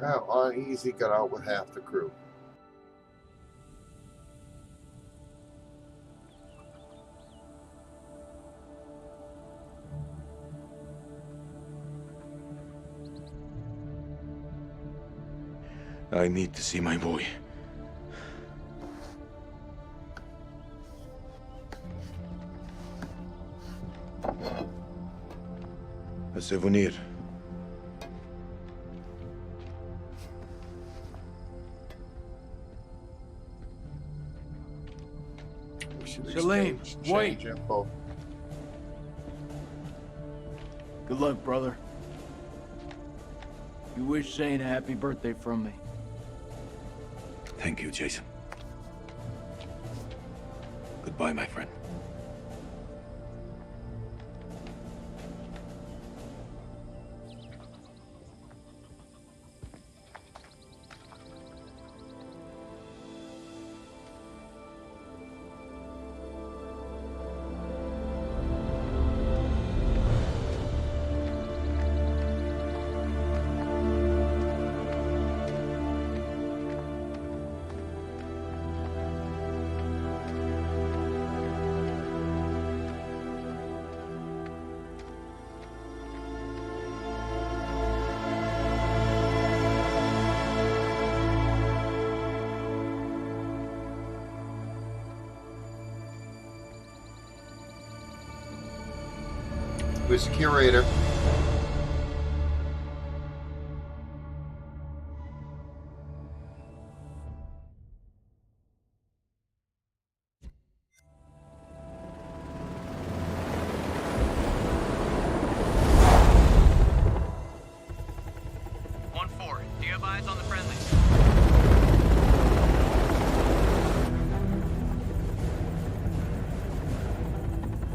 On easy, got out with half the crew. I need to see my boy. A souvenir. We should Shalane, exchange wait. info. Good luck, brother. You wish Zane a happy birthday from me. Thank you, Jason. Goodbye, my friend. Who's the curator? Do you have eyes on the friendlies?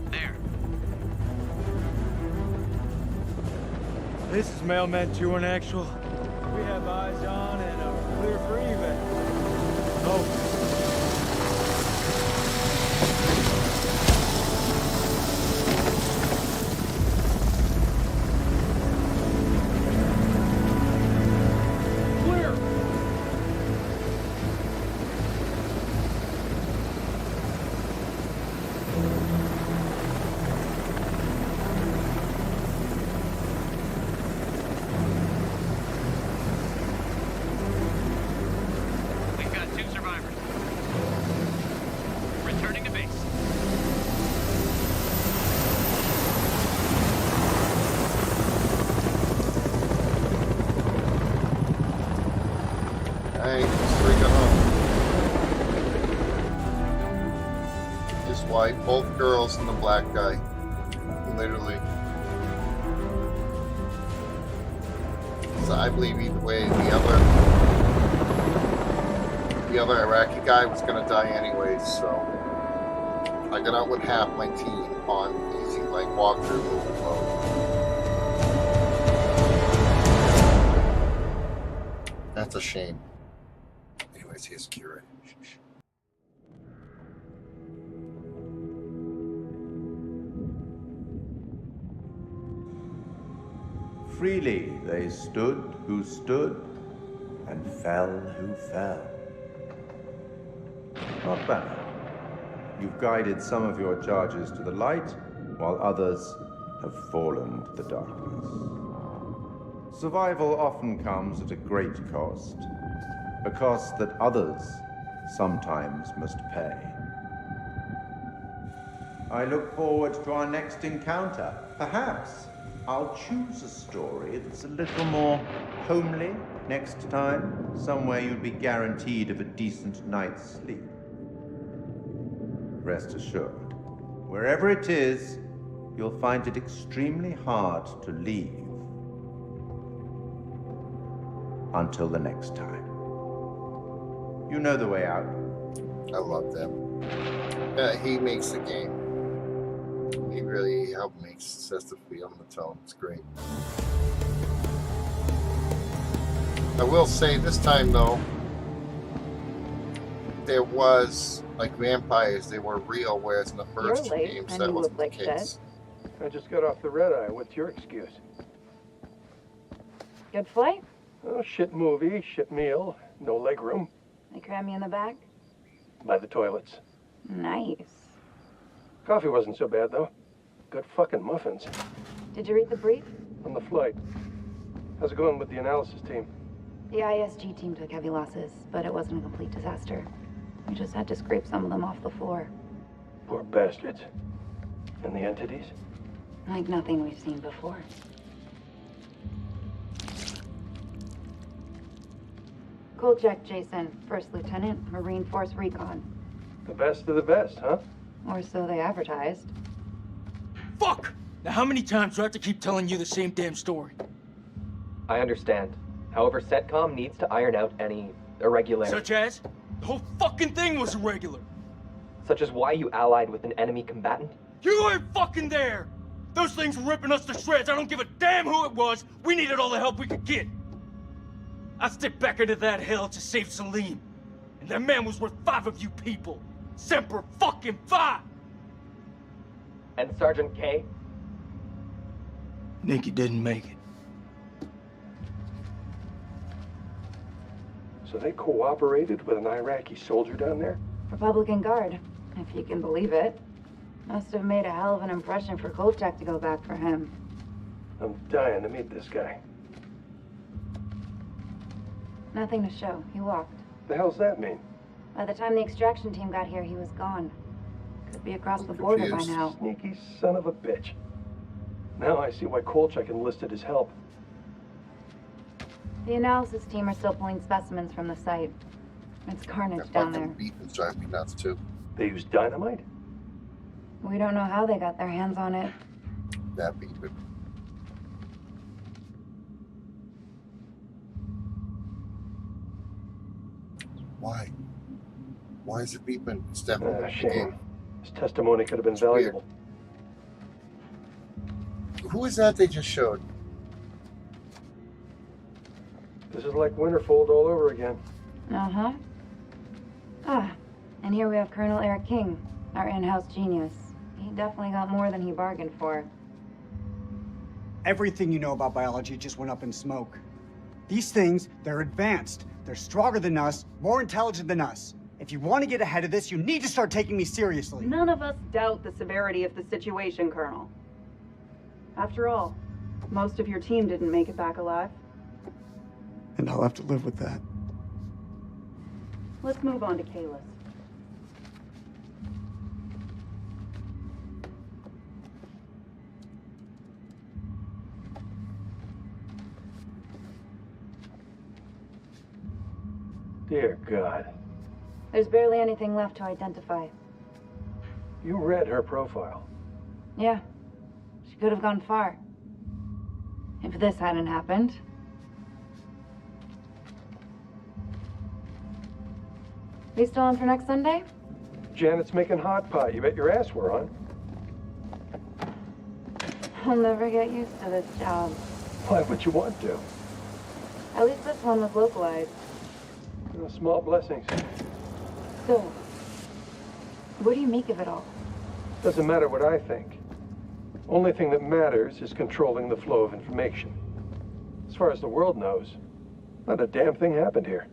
There. This is Mailman 2 and Actual. We have eyes on and are clear for evac. Oh. Both girls and the black guy, literally. So I believe either way, the other Iraqi guy was gonna die anyways. So I got out with half my team on easy, like walkthrough movie mode. That's a shame. Anyways, here's Kira. Freely they stood who stood, and fell who fell. Not bad. You've guided some of your charges to the light, while others have fallen to the darkness. Survival often comes at a great cost, a cost that others sometimes must pay. I look forward to our next encounter. Perhaps I'll choose a story that's a little more homely next time, somewhere you'll be guaranteed of a decent night's sleep. Rest assured, wherever it is, you'll find it extremely hard to leave. Until the next time. You know the way out. I love them. He makes the game. He really helped make sets the feel on the tone. It's great. I will say this time though, there was like vampires. They were real, whereas in the first two games that wasn't the case. I just got off the red eye. What's your excuse? Good flight? Oh, shit movie, shit meal, no leg room. They cram you in the back? By the toilets. Nice. Coffee wasn't so bad, though. Good fucking muffins. Did you read the brief? On the flight. How's it going with the analysis team? The ISG team took heavy losses, but it wasn't a complete disaster. We just had to scrape some of them off the floor. Poor bastards. And the entities? Like nothing we've seen before. Kolchak Jason, First Lieutenant, Marine Force Recon. The best of the best, huh? Or so they advertised. Fuck! Now how many times do I have to keep telling you the same damn story? I understand. However, CENTCOM needs to iron out any irregularities. Such as? The whole fucking thing was irregular. Such as why you allied with an enemy combatant? You weren't fucking there! Those things were ripping us to shreds. I don't give a damn who it was. We needed all the help we could get. I stepped back into that hell to save Salim. And that man was worth 5 of you people. Semper fucking Fi! And Sergeant K? Nikki didn't make it. So they cooperated with an Iraqi soldier down there? Republican Guard, if you can believe it. Must have made a hell of an impression for Kolchak to go back for him. I'm dying to meet this guy. Nothing to show. He walked. The hell's that mean? By the time the extraction team got here, he was gone. Could be across the border by now. Sneaky son of a bitch. Now I see why Kolchak enlisted his help. The analysis team are still pulling specimens from the site. It's carnage down there. Beeping's driving me nuts too. They used dynamite? We don't know how they got their hands on it. That beeping. Why? Why is it beeping? It's definitely shame. His testimony could have been valuable. Who is that they just showed? This is like Winterfold all over again. Uh-huh. Ah, and here we have Colonel Eric King, our in-house genius. He definitely got more than he bargained for. Everything you know about biology just went up in smoke. These things, they're advanced. They're stronger than us, more intelligent than us. If you want to get ahead of this, you need to start taking me seriously. None of us doubt the severity of the situation, Colonel. After all, most of your team didn't make it back alive. And I'll have to live with that. Let's move on to Kalis. Dear God. There's barely anything left to identify. You read her profile. Yeah. She could have gone far. If this hadn't happened. We still on for next Sunday? Janet's making hot pot. You bet your ass we're on. I'll never get used to this job. Why would you want to? At least this one was localized. Small blessings. So, what do you make of it all? Doesn't matter what I think. Only thing that matters is controlling the flow of information. As far as the world knows, not a damn thing happened here.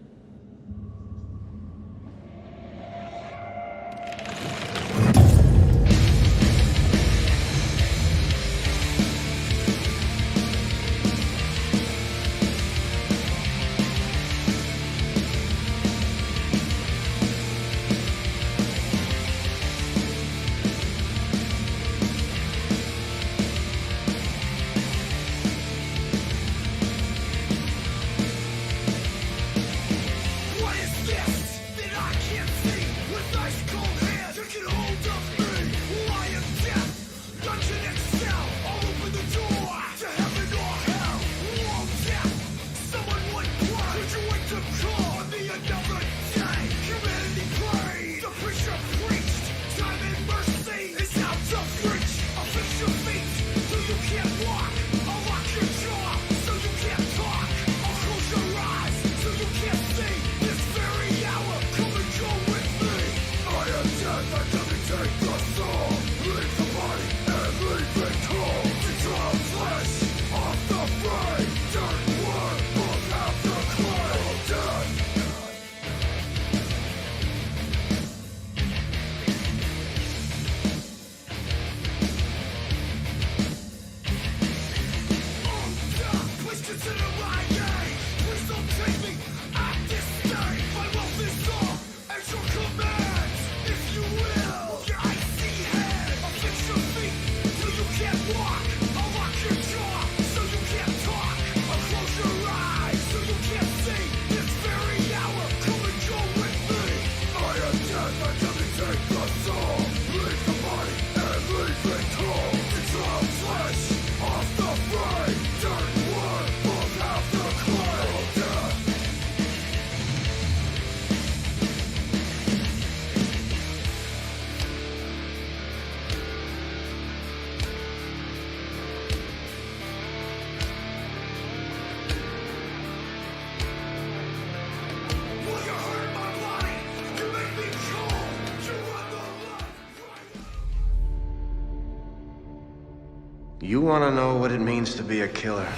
You want to know what it means to be a killer?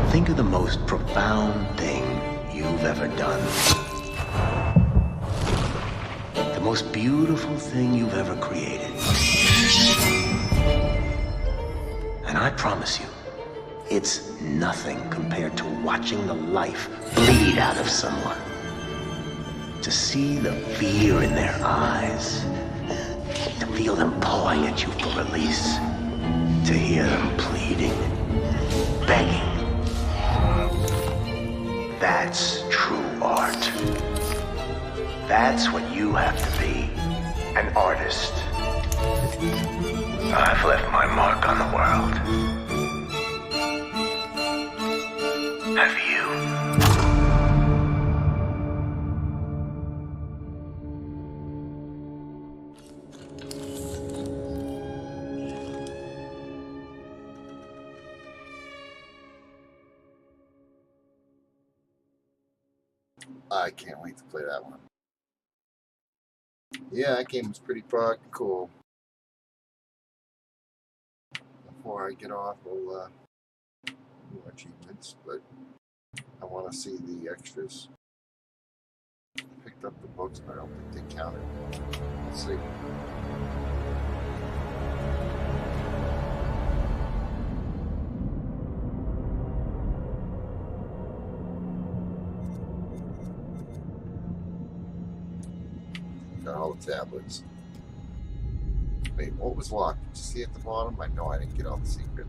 Think of the most profound thing you've ever done. The most beautiful thing you've ever created. And I promise you, it's nothing compared to watching the life bleed out of someone. To see the fear in their eyes. To feel them pawing at you for release. To hear them pleading, begging. That's true art. That's what you have to be, an artist. I've left my mark on the world. Have you? I can't wait to play that one. Yeah, that game was pretty fucking cool. Before I get off, we'll do achievements, but I want to see the extras. I picked up the books, but I don't think they counted. Let's see. Got all the tablets. Wait, what was locked? Did you see at the bottom? I know I didn't get all the secrets.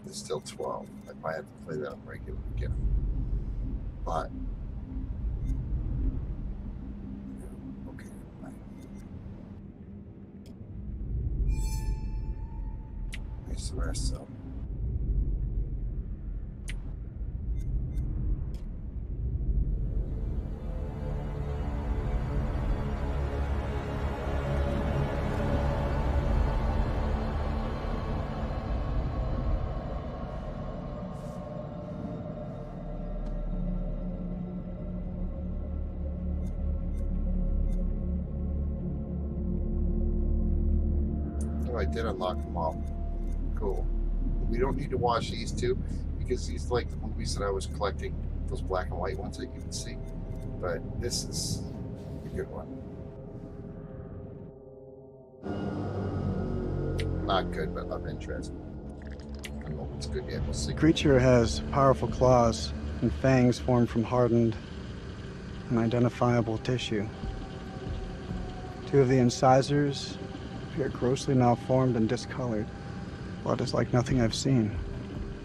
There's still 12. I might have to play that on regular again. But okay, fine. Where's the rest of them? I did unlock them all. Cool. We don't need to watch these two because these are like the movies that I was collecting, those black and white ones that you can see. But this is a good one. Not good, but of interest. I don't know if it's good yet. We'll see. The creature has powerful claws and fangs formed from hardened, unidentifiable tissue. Two of the incisors appear grossly malformed and discolored. Blood is like nothing I've seen.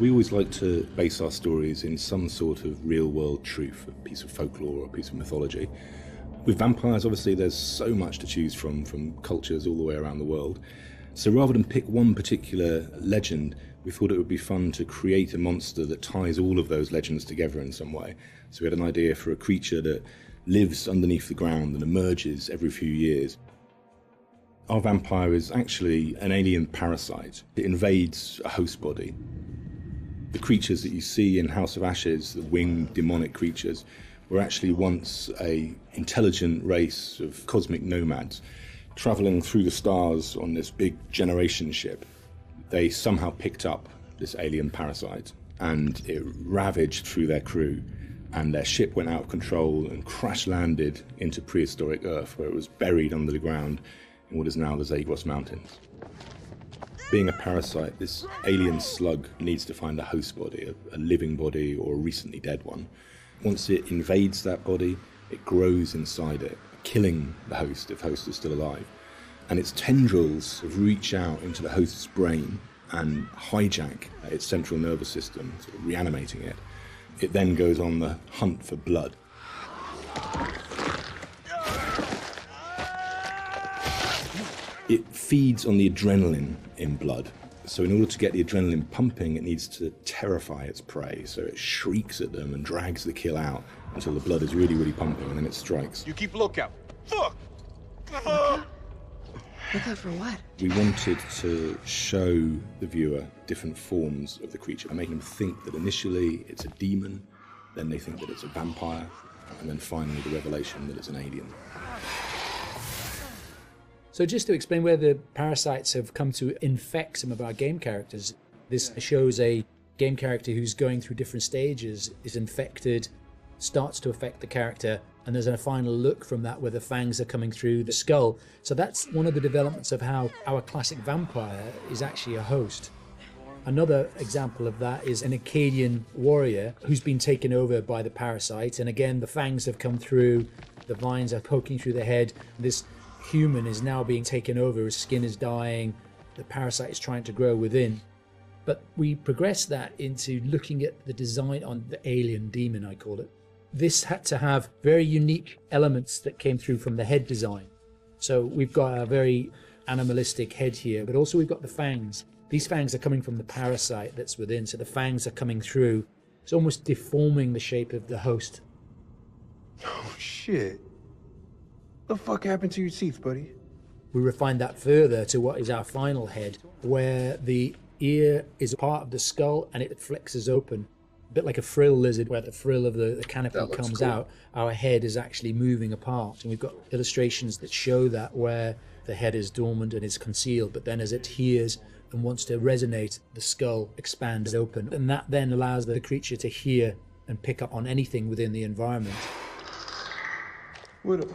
We always like to base our stories in some sort of real-world truth, a piece of folklore or a piece of mythology. With vampires, obviously, there's so much to choose from cultures all the way around the world. So rather than pick one particular legend, we thought it would be fun to create a monster that ties all of those legends together in some way. So we had an idea for a creature that lives underneath the ground and emerges every few years. Our vampire is actually an alien parasite. It invades a host body. The creatures that you see in House of Ashes, the winged demonic creatures, were actually once an intelligent race of cosmic nomads traveling through the stars on this big generation ship. They somehow picked up this alien parasite and it ravaged through their crew, and their ship went out of control and crash landed into prehistoric Earth, where it was buried under the ground in what is now the Zagros Mountains. Being a parasite, this alien slug needs to find a host body, a living body or a recently dead one. Once it invades that body, it grows inside it, killing the host if host is still alive. And its tendrils reach out into the host's brain and hijack its central nervous system, sort of reanimating it. It then goes on the hunt for blood. It feeds on the adrenaline in blood. So in order to get the adrenaline pumping, it needs to terrify its prey. So it shrieks at them and drags the kill out until the blood is really, really pumping, and then it strikes. You keep lookout. Fuck! Lookout for what? We wanted to show the viewer different forms of the creature and make them think that initially it's a demon, then they think that it's a vampire, and then finally the revelation that it's an alien. So just to explain where the parasites have come to infect some of our game characters, this shows a game character who's going through different stages, is infected, starts to affect the character, and there's a final look from that where the fangs are coming through the skull. So that's one of the developments of how our classic vampire is actually a host. Another example of that is an Akkadian warrior who's been taken over by the parasite, and again the fangs have come through, the vines are poking through the head. This human is now being taken over, his skin is dying, the parasite is trying to grow within. But we progress that into looking at the design on the alien demon, I call it. This had to have very unique elements that came through from the head design. So we've got a very animalistic head here, but also we've got the fangs. These fangs are coming from the parasite that's within, so the fangs are coming through. It's almost deforming the shape of the host. Oh, shit. The fuck happened to your teeth, buddy? We refined that further to what is our final head, where the ear is part of the skull and it flexes open. A bit like a frill lizard, where the frill of the canopy comes out. Our head is actually moving apart. And we've got illustrations that show that, where the head is dormant and is concealed, but then as it hears and wants to resonate, the skull expands open. And that then allows the creature to hear and pick up on anything within the environment. With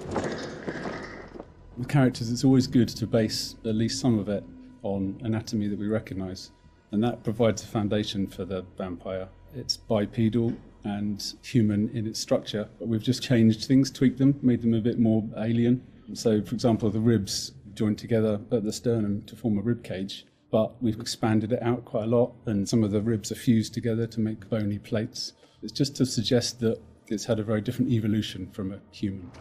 characters, it's always good to base at least some of it on anatomy that we recognise, and that provides a foundation for the vampire. It's bipedal and human in its structure, but we've just changed things, tweaked them, made them a bit more alien. So, for example, the ribs joined together at the sternum to form a rib cage, but we've expanded it out quite a lot, and some of the ribs are fused together to make bony plates. It's just to suggest that it's had a very different evolution from a human.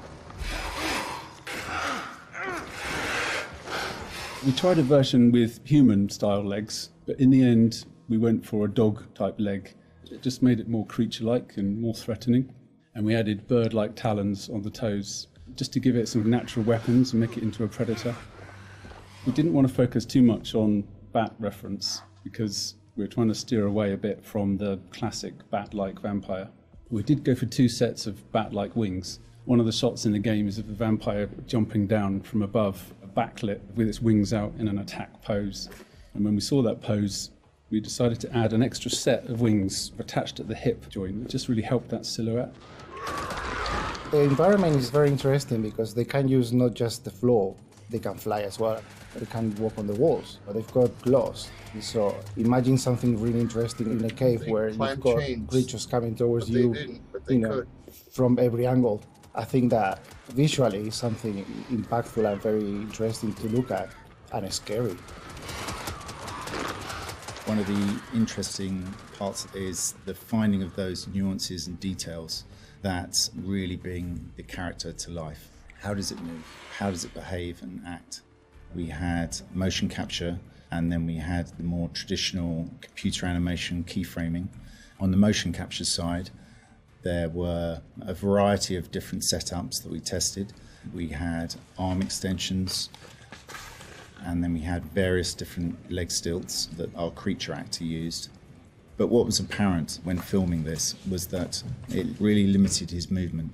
We tried a version with human-style legs, but in the end, we went for a dog-type leg. It just made it more creature-like and more threatening. And we added bird-like talons on the toes, just to give it some natural weapons and make it into a predator. We didn't want to focus too much on bat reference, because we were trying to steer away a bit from the classic bat-like vampire. We did go for 2 sets of bat-like wings. One of the shots in the game is of the vampire jumping down from above, backlit with its wings out in an attack pose. And when we saw that pose, we decided to add an extra set of wings attached at the hip joint. It just really helped that silhouette. The environment is very interesting because they can use not just the floor, they can fly as well. They can walk on the walls, but they've got claws. So imagine something really interesting in a cave where you've got creatures coming towards you, from every angle. I think that visually is something impactful and very interesting to look at, and scary. One of the interesting parts is the finding of those nuances and details that really bring the character to life. How does it move? How does it behave and act? We had motion capture, and then we had the more traditional computer animation keyframing. On the motion capture side, there were a variety of different setups that we tested. We had arm extensions, and then we had various different leg stilts that our creature actor used. But what was apparent when filming this was that it really limited his movement.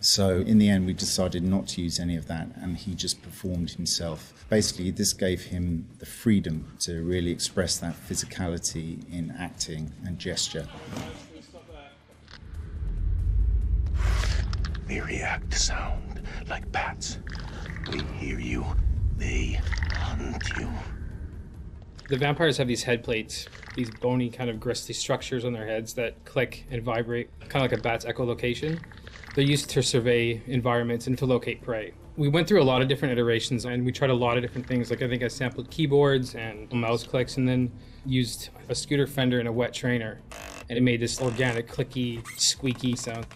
So in the end, we decided not to use any of that, and he just performed himself. Basically, this gave him the freedom to really express that physicality in acting and gesture. They react to sound like bats. They hear you, they hunt you. The vampires have these head plates, these bony kind of gristly structures on their heads that click and vibrate, kind of like a bat's echolocation. They're used to survey environments and to locate prey. We went through a lot of different iterations, and we tried a lot of different things. Like I think I sampled keyboards and mouse clicks, and then used a scooter fender and a wet trainer. And it made this organic, clicky, squeaky sound.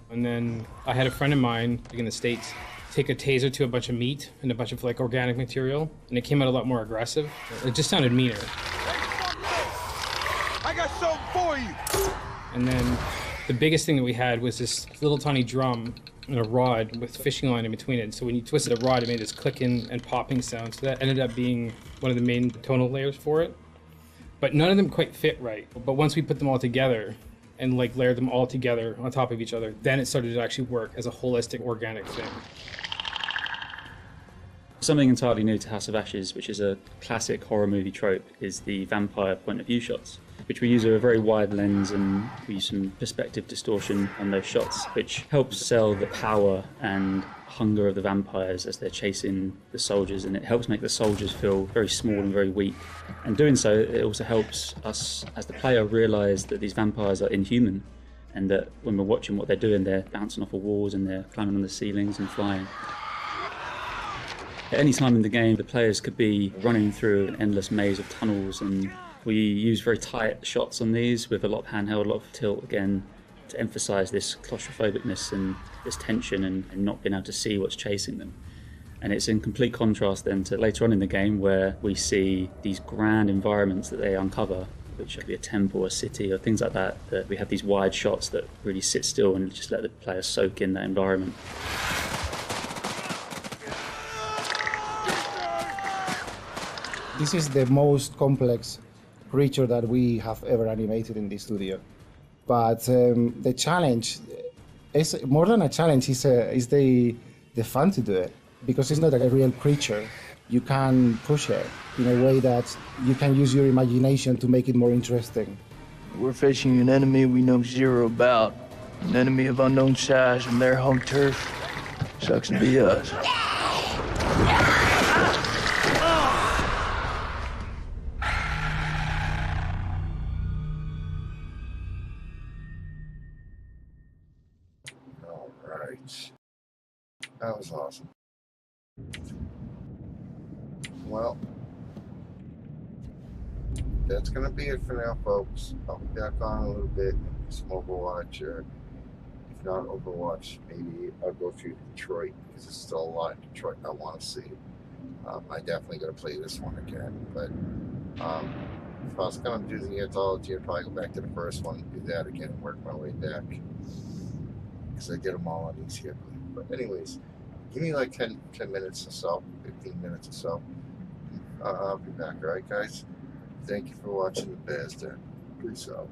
And then I had a friend of mine in the States take a taser to a bunch of meat and a bunch of like organic material, and it came out a lot more aggressive. It just sounded meaner. I got something for you! And then the biggest thing that we had was this little tiny drum and a rod with fishing line in between it. So when you twisted a rod, it made this clicking and popping sound. So that ended up being one of the main tonal layers for it. But none of them quite fit right. But once we put them all together, and like layered them all together on top of each other, then it started to actually work as a holistic, organic thing. Something entirely new to House of Ashes, which is a classic horror movie trope, is the vampire point of view shots, which we use a very wide lens and we use some perspective distortion on those shots, which helps sell the power and hunger of the vampires as they're chasing the soldiers, and it helps make the soldiers feel very small and very weak. And doing so, it also helps us as the player realise that these vampires are inhuman, and that when we're watching what they're doing, they're bouncing off of walls and they're climbing on the ceilings and flying. At any time in the game, the players could be running through an endless maze of tunnels, and we use very tight shots on these with a lot of handheld, a lot of tilt again, to emphasise this claustrophobicness and this tension and not being able to see what's chasing them. And it's in complete contrast then to later on in the game where we see these grand environments that they uncover, which could be a temple, a city, or things like that, that we have these wide shots that really sit still and just let the player soak in that environment. This is the most complex creature that we have ever animated in the studio. But the challenge is more than a challenge, is the fun to do it. Because it's not a real creature, you can push it in a way that you can use your imagination to make it more interesting. We're facing an enemy we know zero about, an enemy of unknown size and their home turf. Sucks to be us. That was awesome. Well, that's going to be it for now, folks. I'll be back on a little bit, some Overwatch, or if not Overwatch, maybe I'll go through Detroit, because there's still a lot in Detroit I want to see. I definitely got to play this one again, but if I was going to do the anthology, I'd probably go back to the first one, do that again, and work my way back, because I did them all on easy, I believe. But anyways, give me like 10 minutes or so, 15 minutes or so. I'll be back, alright guys? Thank you for watching the Bears Den. Peace out.